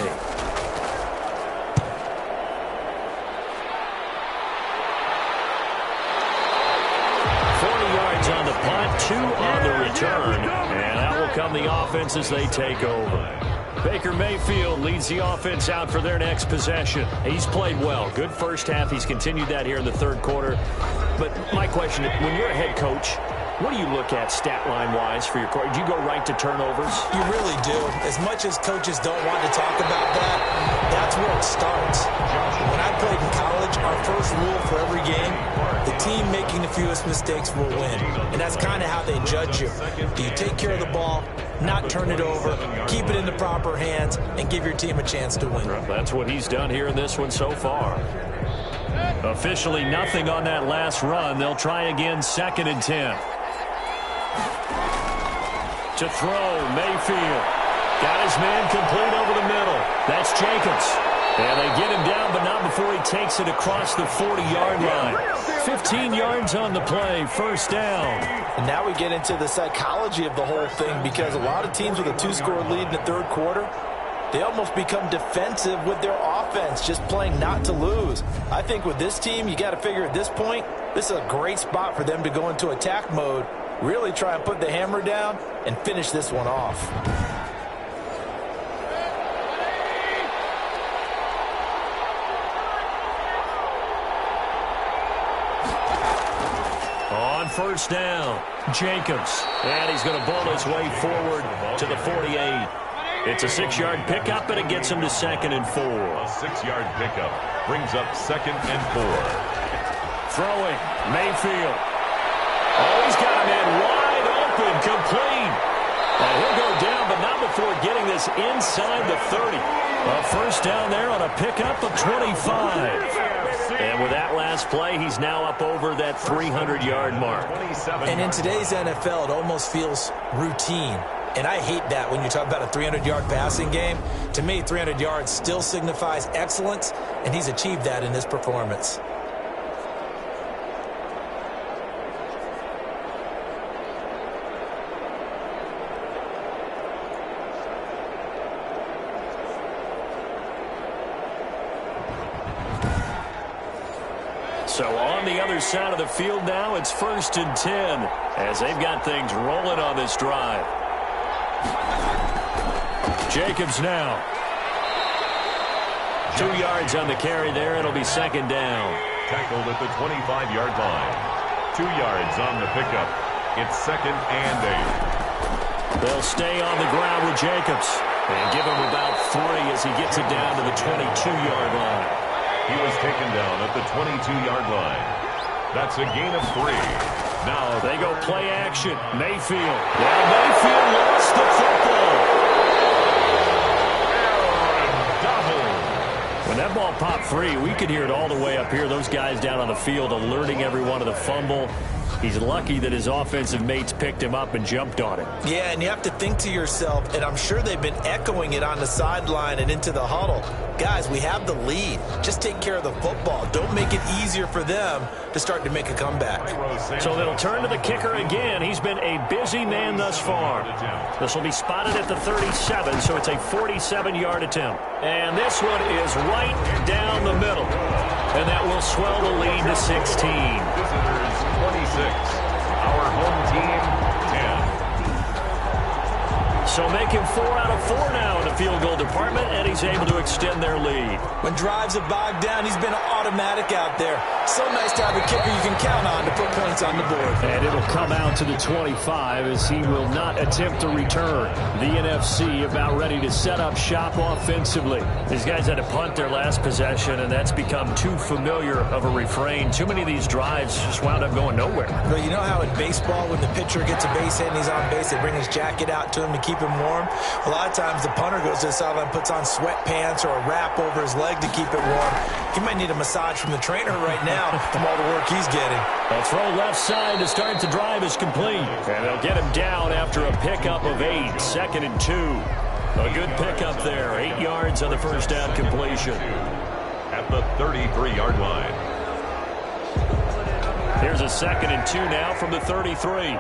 40 yards on the punt, 2 on the return, and that will come the offense as they take over. Baker Mayfield leads the offense out for their next possession. He's played well. Good first half. He's continued that here in the 3rd quarter. But my question, when you're a head coach, what do you look at stat line-wise for your quarterback? Do you go right to turnovers? You really do. As much as coaches don't want to talk about that, that's where it starts. When I played in college, our first rule for every game, the team making the fewest mistakes will win. And that's kind of how they judge you. Do you take care of the ball, not turn it over, keep it in the proper hands, and give your team a chance to win? That's what he's done here in this one so far. Officially nothing on that last run. They'll try again 2nd and 10. To throw, Mayfield. Got his man complete over the middle. That's Jacobs. And they get him down, but not before he takes it across the 40-yard line. 15 yards on the play, 1st down. And now we get into the psychology of the whole thing, because a lot of teams with a 2-score lead in the 3rd quarter, they almost become defensive with their offense, just playing not to lose. I think with this team, you got to figure at this point, this is a great spot for them to go into attack mode, really try and put the hammer down and finish this one off. On 1st down, Jacobs. And he's going to bowl his way forward to the 48. It's a 6-yard pickup, and it gets him to 2nd and 4. A 6-yard pickup brings up 2nd and 4. Throwing, Mayfield. Oh, he's got a man wide open, complete. And he'll go down, but not before getting this inside the 30. A 1st down there on a pickup of 25. And with that last play, he's now up over that 300-yard mark. And in today's NFL, it almost feels routine. And I hate that when you talk about a 300-yard passing game. To me, 300 yards still signifies excellence, and he's achieved that in this performance. So on the other side of the field now, it's 1st and 10 as they've got things rolling on this drive. Jacobs now. 2 yards on the carry there. It'll be 2nd down. Tackled at the 25-yard line. 2 yards on the pickup. It's 2nd and 8. They'll stay on the ground with Jacobs and give him about 3 as he gets it down to the 22-yard line. He was taken down at the 22-yard line. That's a gain of 3. Now they go play action. Mayfield. Well, Mayfield lost the football. When that ball popped free, we could hear it all the way up here. Those guys down on the field alerting everyone of the fumble. He's lucky that his offensive mates picked him up and jumped on him. Yeah, and you have to think to yourself, and I'm sure they've been echoing it on the sideline and into the huddle. Guys, we have the lead. Just take care of the football. Don't make it easier for them to start to make a comeback. So they'll turn to the kicker again. He's been a busy man thus far. This will be spotted at the 37, so it's a 47-yard attempt. And this one is right down the middle. And that will swell the lead to 16. Visitors 26. Our home team 10. So making 4 out of 4 now in the field goal department, and he's able to extend their lead. When drives are bogged down, he's been automatic out there. So nice to have a kicker you can count on to put points on the board. And it'll come out to the 25 as he will not attempt to return. The NFC about ready to set up shop offensively. These guys had to punt their last possession, and that's become too familiar of a refrain. Too many of these drives just wound up going nowhere. But you know how in baseball, when the pitcher gets a base hit and he's on base, they bring his jacket out to him to keep him warm? A lot of times the punter goes to the sideline, puts on sweatpants or a wrap over his leg to keep it warm. He might need a massage from the trainer right now from all the work he's getting. A throw left side to start the drive is complete. And they'll get him down after a pickup of 8, 2nd and 2. A good pickup there, 8 yards on the first down completion. At the 33-yard line. Here's a 2nd and 2 now from the 33.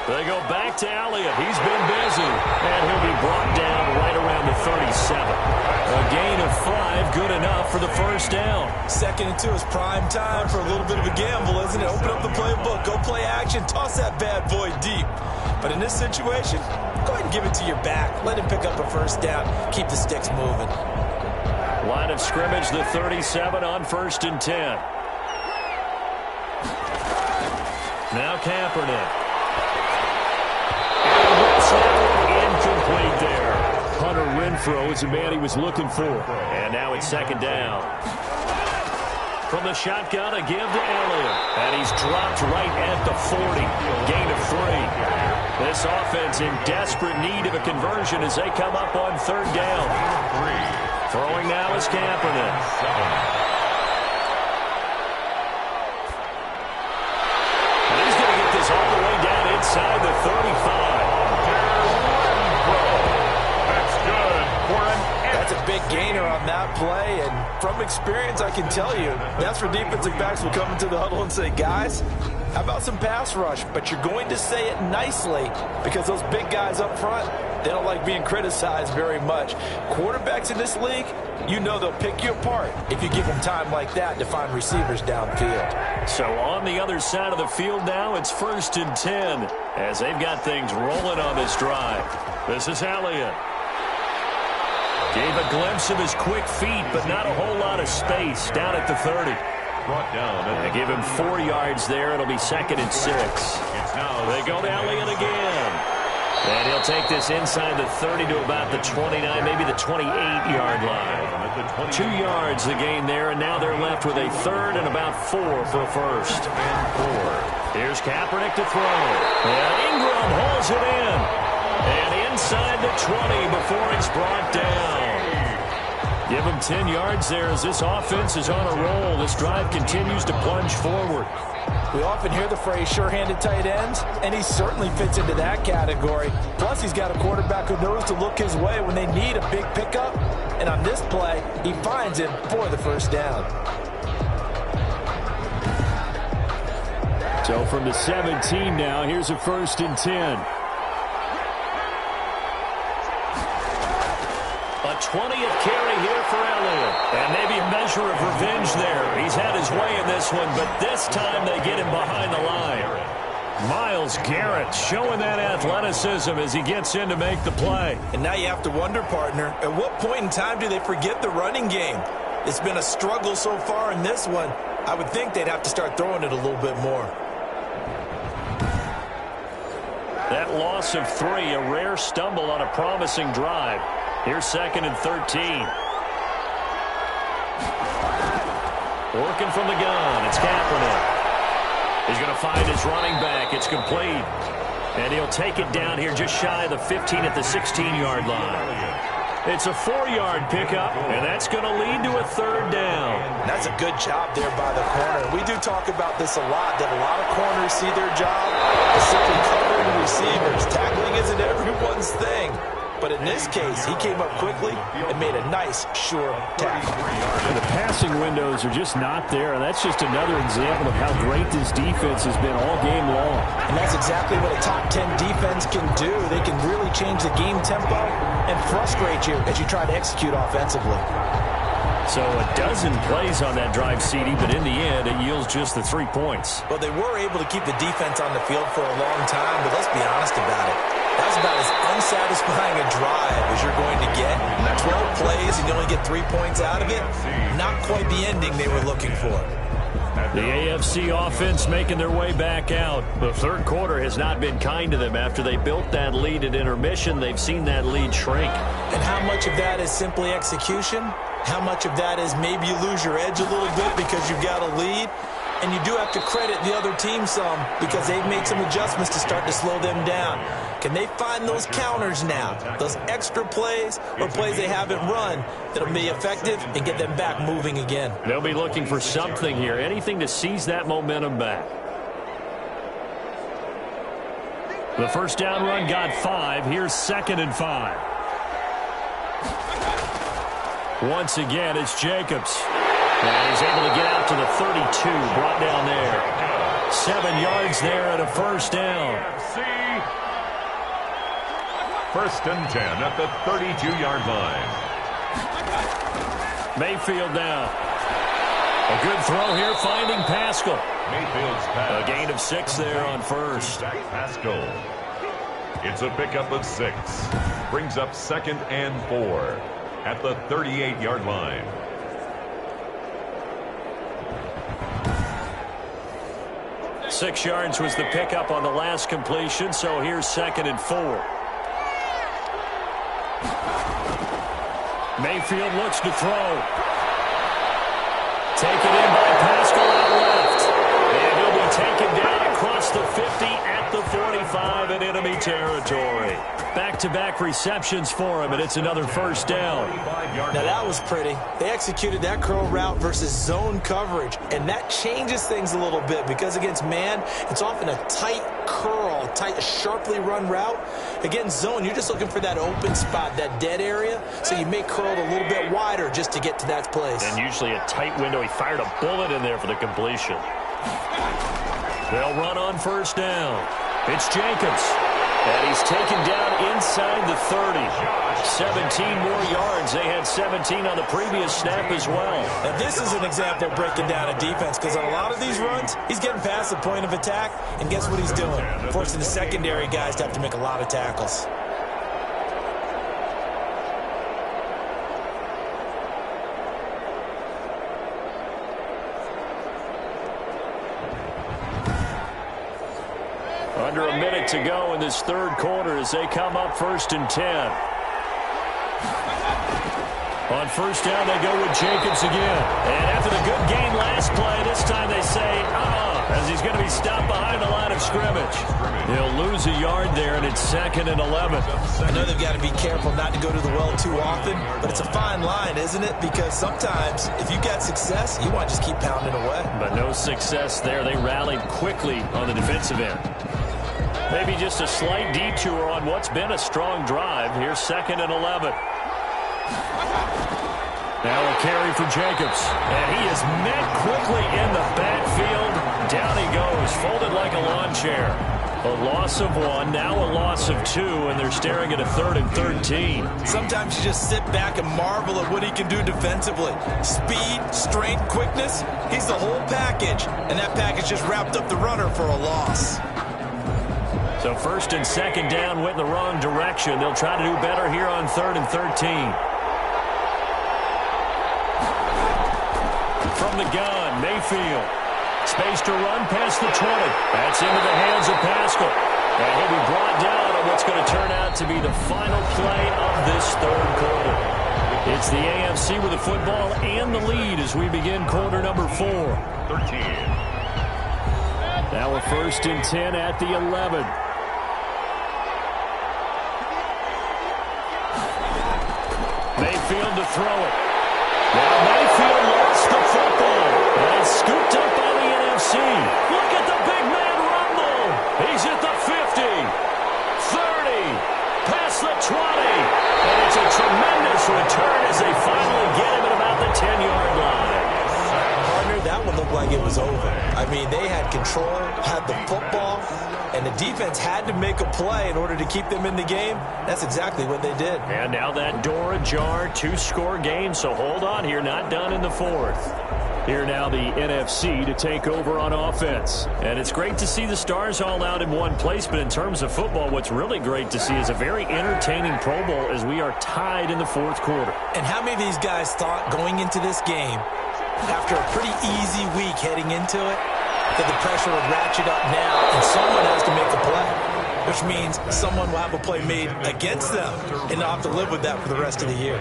They go back to Elliott. He's been busy. And he'll be brought down right around the 37. A gain of 5, good enough for the first down. 2nd and 2 is prime time for a little bit of a gamble, isn't it? Open up the playbook, go play action, toss that bad boy deep. But in this situation, go ahead and give it to your back. Let him pick up a first down. Keep the sticks moving. Line of scrimmage, the 37 on 1st and 10. Now Kaepernick. Incomplete there. Hunter Renfrow is the man he was looking for. And now it's 2nd down. From the shotgun, a give to Elliott. And he's dropped right at the 40. Gain of 3. This offense in desperate need of a conversion as they come up on 3rd down. Throwing now is Kaepernick. And he's going to get this all the way down inside the 35. That's a big gainer on that play, and from experience, I can tell you, that's where defensive backs will come into the huddle and say, guys, how about some pass rush? But you're going to say it nicely because those big guys up front, they don't like being criticized very much. Quarterbacks in this league, you know they'll pick you apart if you give them time like that to find receivers downfield. So on the other side of the field now, it's 1st and 10 as they've got things rolling on this drive. This is Elliott. Gave a glimpse of his quick feet, but not a whole lot of space down at the 30. Brought down. They give him 4 yards there. It'll be 2nd and 6. They go to Elliott again. And he'll take this inside the 30 to about the 29, maybe the 28-yard line. 2 yards the gain there, and now they're left with a 3rd and about 4 for a first. Here's Kaepernick to throw. And Ingram hauls it in. And inside the 20 before it's brought down. Give him 10 yards there as this offense is on a roll. This drive continues to plunge forward. We often hear the phrase sure-handed tight ends, and he certainly fits into that category. Plus, he's got a quarterback who knows to look his way when they need a big pickup. And on this play, he finds him for the first down. So from the 17 now, here's a 1st and 10. A 20th carry here for Elliott. And maybe a measure of revenge there. He's had his way in this one, but this time they get him behind the line. Myles Garrett showing that athleticism as he gets in to make the play. And now you have to wonder, partner, at what point in time do they forget the running game? It's been a struggle so far in this one. I would think they'd have to start throwing it a little bit more. That loss of 3, a rare stumble on a promising drive. Here's 2nd and 13. Working from the gun, it's Kaepernick. He's going to find his running back. It's complete. And he'll take it down here just shy of the 15 at the 16-yard line. It's a 4-yard pickup, and that's going to lead to a third down. And that's a good job there by the corner. We do talk about this a lot, that a lot of corners see their job as simply covering receivers. Tackling isn't everyone's thing. But in this case, he came up quickly and made a nice, sure tackle. The passing windows are just not there. And that's just another example of how great this defense has been all game long. And that's exactly what a top 10 defense can do. They can really change the game tempo and frustrate you as you try to execute offensively. So a dozen plays on that drive, CD, but in the end, it yields just the 3 points. Well, they were able to keep the defense on the field for a long time, but let's be honest about it. That was about as unsatisfying a drive as you're going to get. 12 plays and you only get 3 points out of it. Not quite the ending they were looking for. The AFC offense making their way back out. The third quarter has not been kind to them. After they built that lead at intermission, they've seen that lead shrink. And how much of that is simply execution? How much of that is maybe you lose your edge a little bit because you've got a lead? And you do have to credit the other team some because they've made some adjustments to start to slow them down. Can they find those counters now, those extra plays or plays they haven't run that'll be effective and get them back moving again? They'll be looking for something here, anything to seize that momentum back. The first down run got 5. Here's 2nd and 5. Once again, it's Jacobs. And he's able to get out to the 32, brought down there. 7 yards there and a first down. First and 10 at the 32-yard line. Mayfield now. A good throw here, finding Pascal. Mayfield's pass. A gain of 6 there on first. Pascal. It's a pickup of 6. Brings up 2nd and 4 at the 38-yard line. Six yards was the pickup on the last completion, so here's 2nd and 4. Mayfield looks to throw. Taken in by Pascal out left. And he'll be taken down across the 50 at the 45 in enemy territory. Back-to-back receptions for him, and it's another first down. Now that was pretty. They executed that curl route versus zone coverage, and that changes things a little bit because against man, it's often a tight curl, tight, sharply run route. Against zone, you're just looking for that open spot, that dead area, so you may curl it a little bit wider just to get to that place. And usually a tight window. He fired a bullet in there for the completion. They'll run on first down. It's Jacobs. And he's taken down inside the 30. 17 more yards. They had 17 on the previous snap as well. Now this is an example of breaking down a defense because on a lot of these runs, he's getting past the point of attack, and guess what he's doing? Forcing the secondary guys to have to make a lot of tackles. Under a minute to go in this third quarter as they come up 1st and 10. On first down, they go with Jacobs again. And after the good gain last play, this time they say, as he's going to be stopped behind the line of scrimmage. He'll lose a yard there, and it's 2nd and 11. I know they've got to be careful not to go to the well too often, but it's a fine line, isn't it? Because sometimes, if you got success, you want to just keep pounding away. But no success there. They rallied quickly on the defensive end. Maybe just a slight detour on what's been a strong drive. Here's 2nd and 11. Now a carry for Jacobs. And he is met quickly in the backfield. Down he goes, folded like a lawn chair. A loss of 1, now a loss of 2, and they're staring at a 3rd and 13. Sometimes you just sit back and marvel at what he can do defensively. Speed, strength, quickness, he's the whole package. And that package just wrapped up the runner for a loss. So 1st and 2nd down went in the wrong direction. They'll try to do better here on 3rd and 13. From the gun, Mayfield. Space to run past the 20. That's into the hands of Pascal. And he'll be brought down on what's going to turn out to be the final play of this third quarter. It's the AFC with the football and the lead as we begin quarter number 4. 13. Now a 1st and 10 at the 11. field to throw it. Now Mayfield lost the football. And it's scooped up by the NFC. Look at the big man rumble. He's at the 50, 30, past the 20. And it's a tremendous return as they finally get him at about the 10-yard line. Partner, that one looked like it was over. I mean, they had control, had the football, and the defense had to make a play in order to keep them in the game. That's exactly what they did. And now that door ajar, 2-score game, so hold on here, not done in the fourth. Here now the NFC to take over on offense. And it's great to see the stars all out in one place, but in terms of football, what's really great to see is a very entertaining Pro Bowl as we are tied in the fourth quarter. And how many of these guys thought going into this game, after a pretty easy week heading into it, that the pressure would ratchet up now and someone has to make a play, which means someone will have a play made against them and they'll have to live with that for the rest of the year.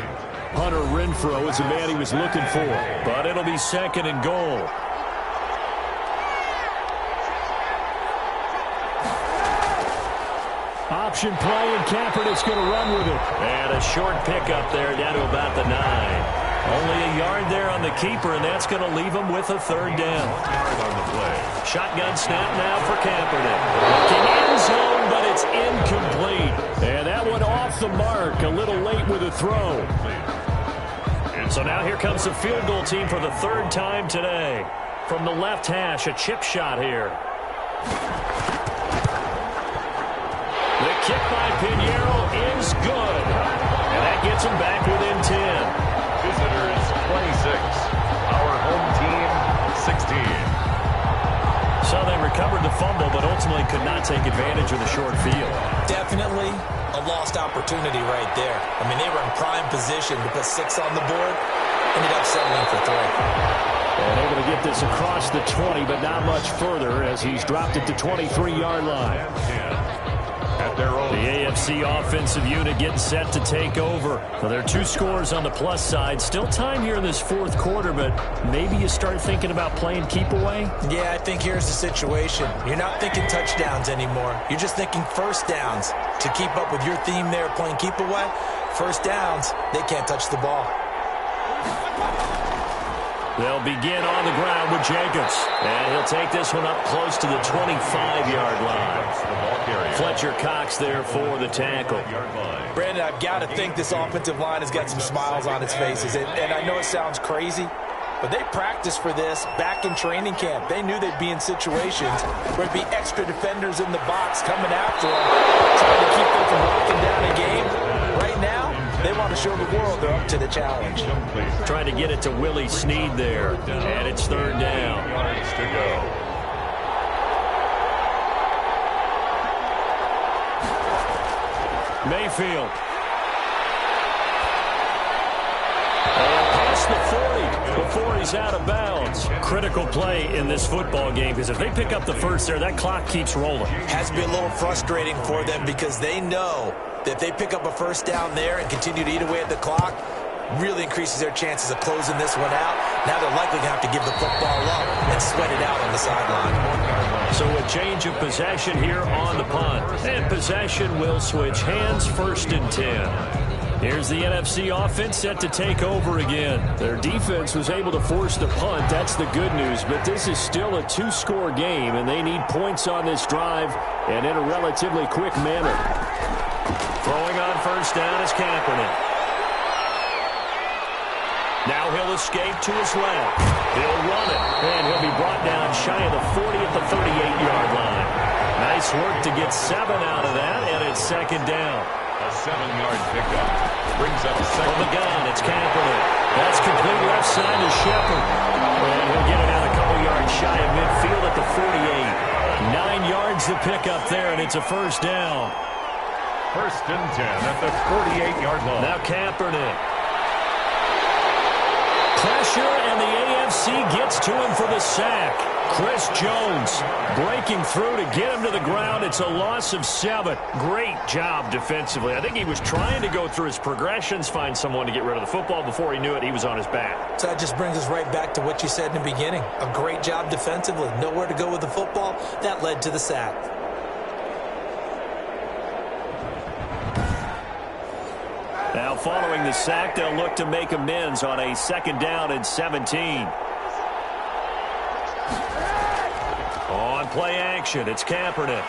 Hunter Renfrow is the man he was looking for, but it'll be second and goal. Option play, and Kaepernick's going to run with it. And a short pickup there down to about the 9. Only a yard there on the keeper, and that's going to leave him with a third down. On the play. Shotgun snap now for Kaepernick. Looking end zone, but it's incomplete. And that one off the mark, a little late with a throw. And so now here comes the field goal team for the third time today. From the left hash, a chip shot here. The kick by Pinheiro is good. And that gets him back within 10. Visitors 26. Our home team 16. So they recovered the fumble, but ultimately could not take advantage of the short field. Definitely a lost opportunity right there. I mean, they were in prime position to put 6 on the board, ended up settling for 3. And able to get this across the 20, but not much further as he's dropped it to 23-yard line. At their own. The AFC offensive unit getting set to take over. Well, there are 2 scores on the plus side. Still time here in this fourth quarter, but maybe you start thinking about playing keep away? Yeah, I think here's the situation. You're not thinking touchdowns anymore. You're just thinking first downs. To keep up with your theme there, playing keep away, first downs, they can't touch the ball. They'll begin on the ground with Jacobs. And he'll take this one up close to the 25-yard line. Fletcher Cox there for the tackle. Brandon, I've got to think this offensive line has got some smiles on its faces. And I know it sounds crazy, but they practiced for this back in training camp. They knew they'd be in situations where there'd be extra defenders in the box coming after them, trying to keep them from locking down a game. Right now, they want to show the world they're up to the challenge. Trying to get it to Willie Snead there. And it's third down. Yards to go. Mayfield. And past the 40 before he's out of bounds. Critical play in this football game because if they pick up the first there, that clock keeps rolling. Has to be a little frustrating for them because they know that if they pick up a first down there and continue to eat away at the clock, really increases their chances of closing this one out. Now they're likely going to have to give the football up and sweat it out on the sideline. So a change of possession here on the punt. And possession will switch hands, 1st and 10. Here's the NFC offense set to take over again. Their defense was able to force the punt. That's the good news. But this is still a 2-score game, and they need points on this drive and in a relatively quick manner. Throwing on first down is Kaepernick. Now he'll escape to his left. He'll run it, and he'll be brought down shy of the 40 at the 38-yard line. Nice work to get 7 out of that, and it's second down. A 7-yard pickup brings up second. From the gun, it's Kaepernick. That's complete left side to Shepard. And he'll get it out a couple yards shy of midfield at the 48. 9 yards to pick up there, and it's a first down. 1st and 10 at the 48-yard line. Now Kaepernick. Pressure, and the AFC gets to him for the sack. Chris Jones breaking through to get him to the ground. It's a loss of 7. Great job defensively. I think he was trying to go through his progressions, find someone to get rid of the football. Before he knew it, he was on his back. So that just brings us right back to what you said in the beginning. A great job defensively. Nowhere to go with the football. That led to the sack. Now following the sack, they'll look to make amends on a 2nd down and 17. On play action, it's Kaepernick.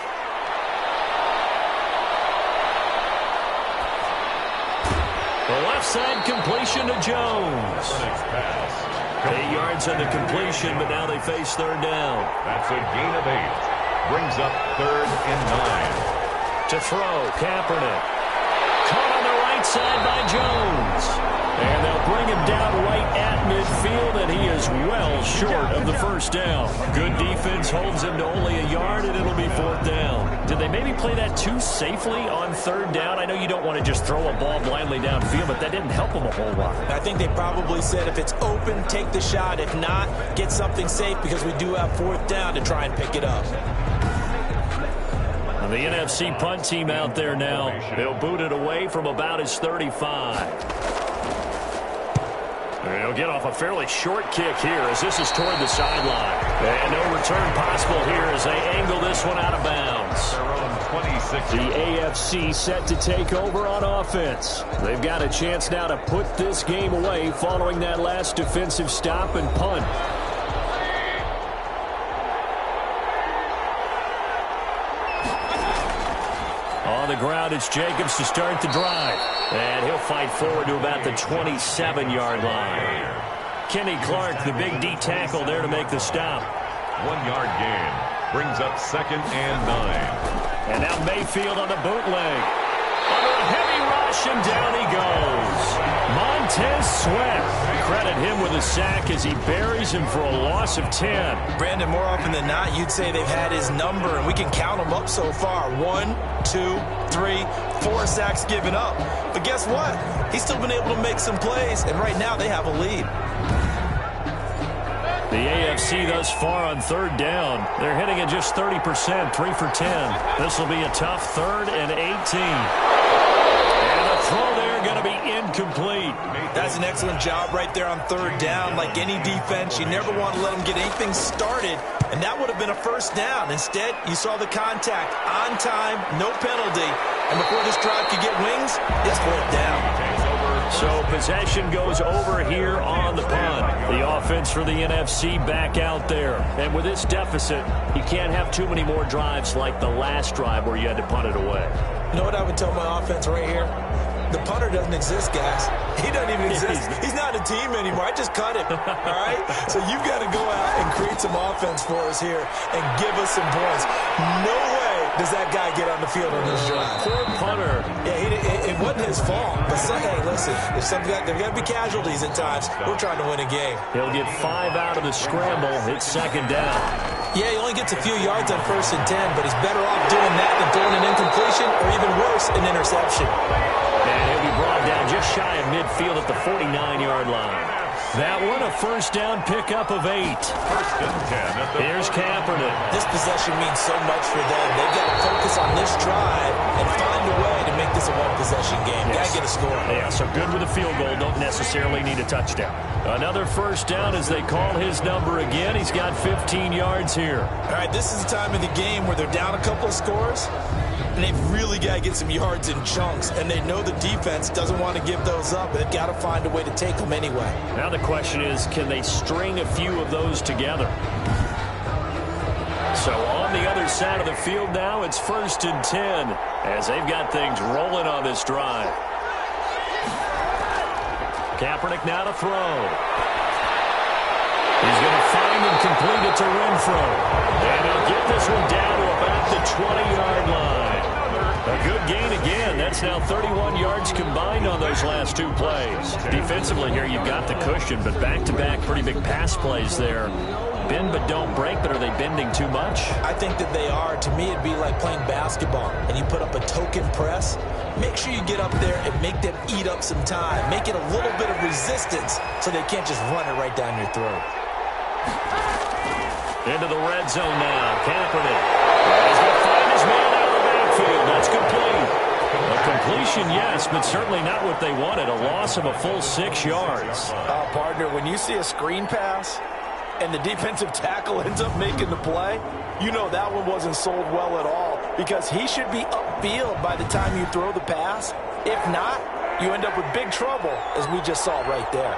The left side completion to Jones. 8 yards on the completion, but now they face 3rd down. That's a gain of 8. Brings up 3rd and 9. To throw, Kaepernick. Caught on the right side by Jones. And they'll bring him down right at midfield, and he is well short of the 1st down. Good defense holds him to only a yard, and it'll be 4th down. Did they maybe play that too safely on 3rd down? I know you don't want to just throw a ball blindly downfield, but that didn't help him a whole lot. I think they probably said if it's open, take the shot. If not, get something safe because we do have 4th down to try and pick it up. And the NFC punt team out there now. They'll boot it away from about his 35. They'll get off a fairly short kick here as this is toward the sideline. And no return possible here as they angle this one out of bounds. Their own 26. The AFC set to take over on offense. They've got a chance now to put this game away following that last defensive stop and punt. On the ground, it's Jacobs to start the drive. And he'll fight forward to about the 27-yard line. Kenny Clark, the big D tackle there to make the stop. 1-yard gain. Brings up 2nd and 9. And now Mayfield on the bootleg. Under a heavy rush, and down he goes. Montez Sweat. Credit him with a sack as he buries him for a loss of 10. Brandon, more often than not, you'd say they've had his number, and we can count them up so far. 1, 2, 3, 4 sacks given up. But guess what? He's still been able to make some plays, and right now they have a lead. The AFC thus far on 3rd down. They're hitting at just 30%, 3 for 10. This will be a tough 3rd and 18. And the throw there going to be incomplete. That's an excellent job right there on 3rd down. Like any defense, you never want to let them get anything started, and that would have been a 1st down. Instead, you saw the contact on time, no penalty, and before this drive could get wings, it's 4th down. So possession goes over here on the punt. The offense for the NFC back out there. And with this deficit, you can't have too many more drives like the last drive where you had to punt it away. You know what I would tell my offense right here? The punter doesn't exist, guys. He doesn't even exist. He's not a team anymore. I just cut him, all right? So you've got to go out and create some offense for us here and give us some points. No way does that guy get on the field on this drive. Poor punter. Yeah, it wasn't his fault. But, hey, listen, there's got to be casualties at times. We're trying to win a game. He'll get 5 out of the scramble. It's 2nd down. Yeah, he only gets a few yards on 1st and 10, but he's better off doing that than throwing an incompletion or even worse, an interception. And he'll be brought down just shy of midfield at the 49-yard line. That one a 1st down pickup of 8. 1st and 10. Here's Kaepernick. This possession means so much for them. They've got to focus on this drive and find a way to make this a one-possession game. Yes. Got to get a score. Yeah, so good with a field goal. Don't necessarily need a touchdown. Another 1st down as they call his number again. He's got 15 yards here. All right, this is the time of the game where they're down a couple of scores, and they've really got to get some yards in chunks, and they know the defense doesn't want to give those up, but they've got to find a way to take them anyway. Now the question is, can they string a few of those together? So on the other side of the field now, it's 1st and 10 as they've got things rolling on this drive. Kaepernick now to throw. He's going to find and complete it to Renfro. And he'll get this one down to about the 20-yard line. A good gain again. That's now 31 yards combined on those last 2 plays. Defensively here, you've got the cushion, but back-to-back pretty big pass plays there. Bend but don't break, but are they bending too much? I think that they are. To me, it'd be like playing basketball, and you put up a token press. Make sure you get up there and make them eat up some time. Make it a little bit of resistance so they can't just run it right down your throat. Into the red zone now. Kaepernick. He's going to find his man out of the backfield. That's complete. A completion, yes, but certainly not what they wanted. A loss of a full 6 yards. Partner, when you see a screen pass and the defensive tackle ends up making the play, you know that one wasn't sold well at all because he should be upfield by the time you throw the pass. If not, you end up with big trouble, as we just saw right there.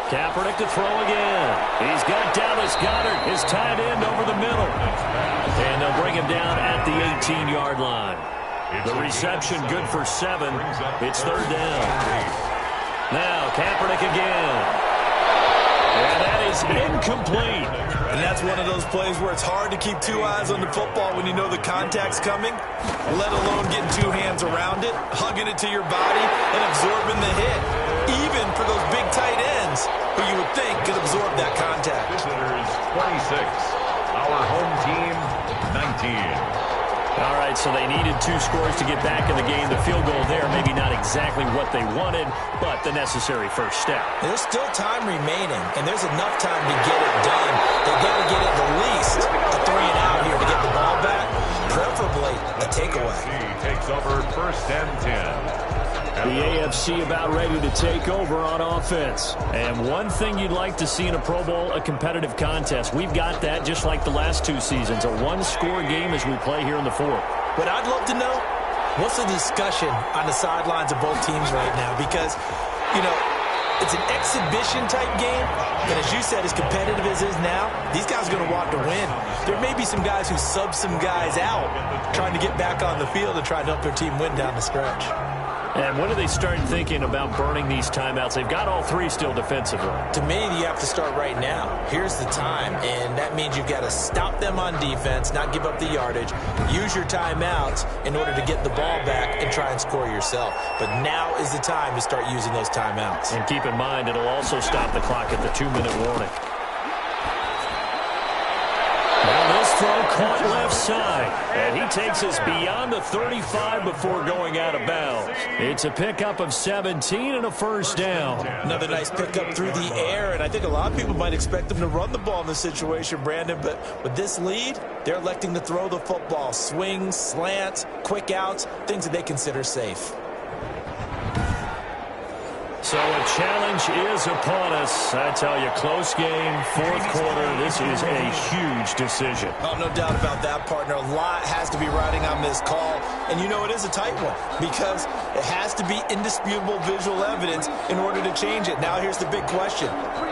Kaepernick to throw again. He's got Dallas Goedert, his tight end, over the middle. And they'll bring him down at the 18-yard line. The reception good for 7. It's third down. Now Kaepernick again. And that is incomplete. And that's one of those plays where it's hard to keep two eyes on the football when you know the contact's coming, let alone getting two hands around it, hugging it to your body, and absorbing the hit. Even for those big tight ends who you would think could absorb that contact. Visitors 26. Our home team 19. All right, so they needed 2 scores to get back in the game. The field goal there, maybe not exactly what they wanted, but the necessary first step. There's still time remaining, and there's enough time to get it done. They've got to get at least a 3 and out here to get the ball back, preferably a takeaway. He takes over first and 10. The AFC about ready to take over on offense. And one thing you'd like to see in a Pro Bowl, a competitive contest. We've got that just like the last 2 seasons, a one-score game as we play here in the 4th. What I'd love to know, what's the discussion on the sidelines of both teams right now? Because, you know, it's an exhibition-type game, but as you said, as competitive as it is now, these guys are going to want to win. There may be some guys who sub some guys out trying to get back on the field and try to help their team win down the stretch. And when do they start thinking about burning these timeouts? They've got all 3 still defensively. To me, you have to start right now. Here's the time, and that means you've got to stop them on defense, not give up the yardage, use your timeouts in order to get the ball back and try and score yourself. But now is the time to start using those timeouts. And keep in mind, it'll also stop the clock at the 2-minute warning. Now this throw caught left side, and he takes us beyond the 35 before going out of bounds. It's a pickup of 17 and a first down. Another nice pickup through the air, and I think a lot of people might expect them to run the ball in this situation, Brandon, but with this lead, they're electing to throw the football. Swings, slants, quick outs, things that they consider safe. So a challenge is upon us. I tell you, close game, 4th quarter. This is a huge decision. Oh, no doubt about that, partner. A lot has to be riding on this call. And you know it is a tight one because it has to be indisputable visual evidence in order to change it. Now here's the big question.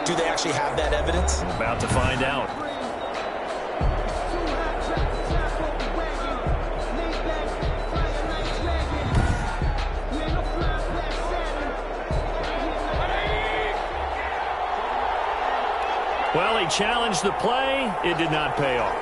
Do they actually have that evidence? We're about to find out. Well, he challenged the play. It did not pay off.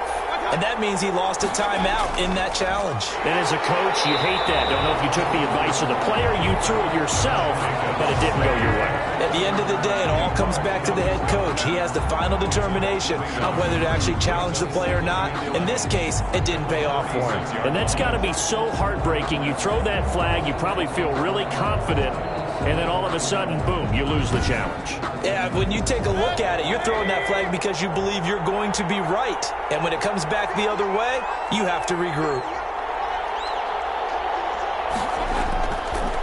And that means he lost a timeout in that challenge. And as a coach, you hate that. Don't know if you took the advice of the player. You threw it yourself, but it didn't go your way. At the end of the day, it all comes back to the head coach. He has the final determination on whether to actually challenge the play or not. In this case, it didn't pay off for him. And that's got to be so heartbreaking. You throw that flag, you probably feel really confident, and then all of a sudden, boom, you lose the challenge. Yeah, when you take a look at it, you're throwing that flag because you believe you're going to be right. And when it comes back the other way, you have to regroup.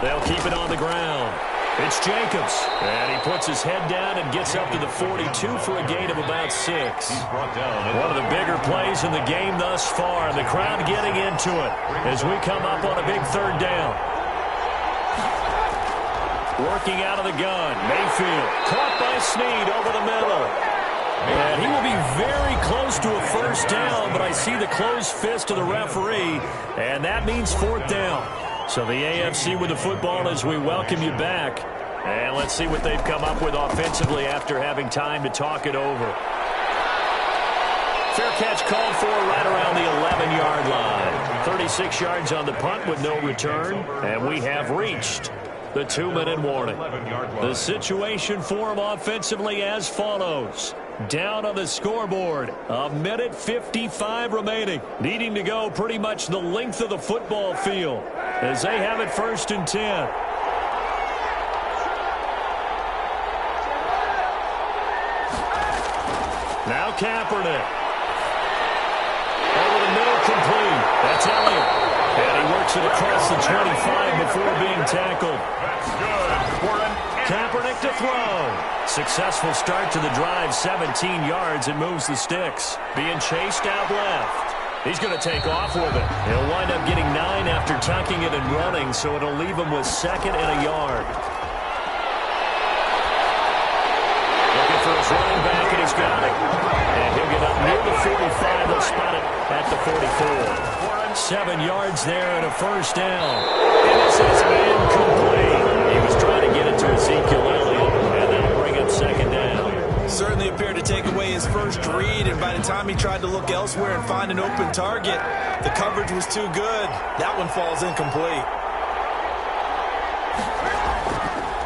They'll keep it on the ground. It's Jacobs, and he puts his head down and gets up to the 42 for a gain of about 6. One of the bigger plays in the game thus far, and the crowd getting into it as we come up on a big 3rd down. Working out of the gun, Mayfield, caught by Snead over the middle. And he will be very close to a first down, but I see the closed fist of the referee, and that means 4th down. So the AFC with the football as we welcome you back. And let's see what they've come up with offensively after having time to talk it over. Fair catch called for right around the 11-yard line. 36 yards on the punt with no return, and we have reached the 2-minute warning. The situation for him offensively as follows. Down on the scoreboard, 1:55 remaining. Needing to go pretty much the length of the football field as they have it 1st and 10. Now Kaepernick. Over the middle, complete. That's Elliott. And he works it across the 25 before being tackled. Kaepernick to throw. Successful start to the drive, 17 yards, and moves the sticks. Being chased out left. He's going to take off with it. He'll wind up getting 9 after tucking it and running, so it'll leave him with 2nd and a yard. Looking for his running back, and he's got it. And he'll get up near the 45. They'll spot it at the 44. 7 yards there and a first down. And this is incomplete. He was trying to get it to Ezekiel Elliott, and that'll bring up 2nd down. Certainly appeared to take away his first read, and by the time he tried to look elsewhere and find an open target, the coverage was too good. That one falls incomplete.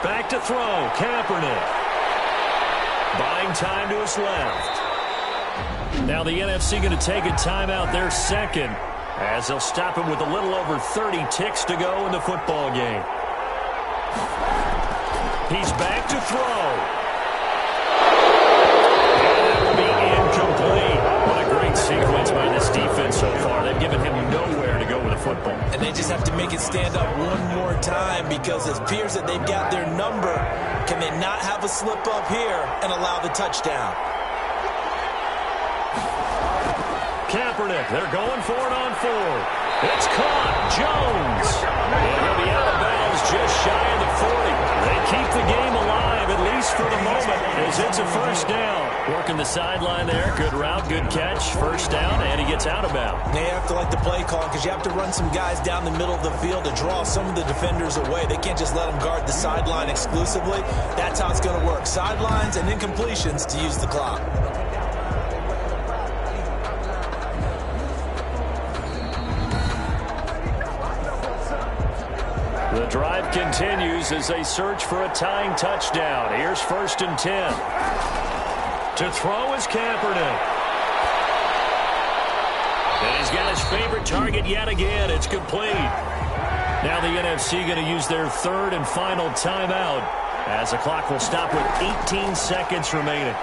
Back to throw, Kaepernick. Buying time to his left. Now the NFC going to take a timeout, their 2nd, as they'll stop him with a little over 30 ticks to go in the football game. He's back to throw. Sequence by this defense so far. They've given him nowhere to go with a football. And they just have to make it stand up one more time, because it appears that they've got their number. Can they not have a slip up here and allow the touchdown? Kaepernick, they're going for it on 4. It's caught. Jones. And he'll be out of bounds just shy of the 40. They keep the game alive, at least for the moment, as it's a first down. Working the sideline there. Good route, good catch. First down, and he gets out of bounds. They have to like the play call, because you have to run some guys down the middle of the field to draw some of the defenders away. They can't just let them guard the sideline exclusively. That's how it's going to work. Sidelines and incompletions to use the clock. The drive continues as they search for a tying touchdown. Here's 1st and 10. To throw is Kaepernick. And he's got his favorite target yet again. It's complete. Now the NFC going to use their 3rd and final timeout, as the clock will stop with 18 seconds remaining.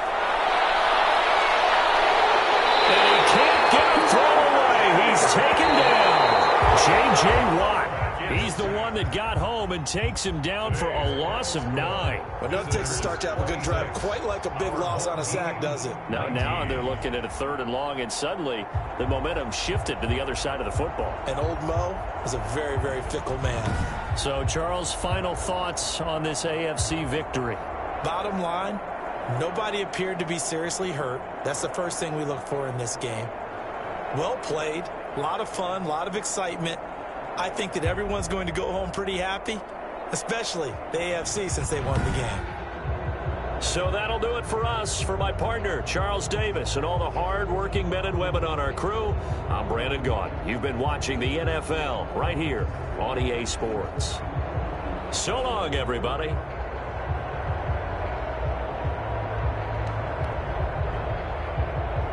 And he can't get a throw away. He's taken down. J.J. Watt. He's the one that got home and takes him down for a loss of 9. But nothing takes a start to have a good drive quite like a big loss on a sack, does it? Now they're looking at a 3rd and long, and suddenly the momentum shifted to the other side of the football. And old Mo is a very, very fickle man. So, Charles, final thoughts on this AFC victory? Bottom line, nobody appeared to be seriously hurt. That's the first thing we look for in this game. Well played, a lot of fun, a lot of excitement. I think that everyone's going to go home pretty happy, especially the AFC, since they won the game. So that'll do it for us. For my partner, Charles Davis, and all the hard-working men and women on our crew, I'm Brandon Gaudin. You've been watching the NFL right here on EA Sports. So long, everybody.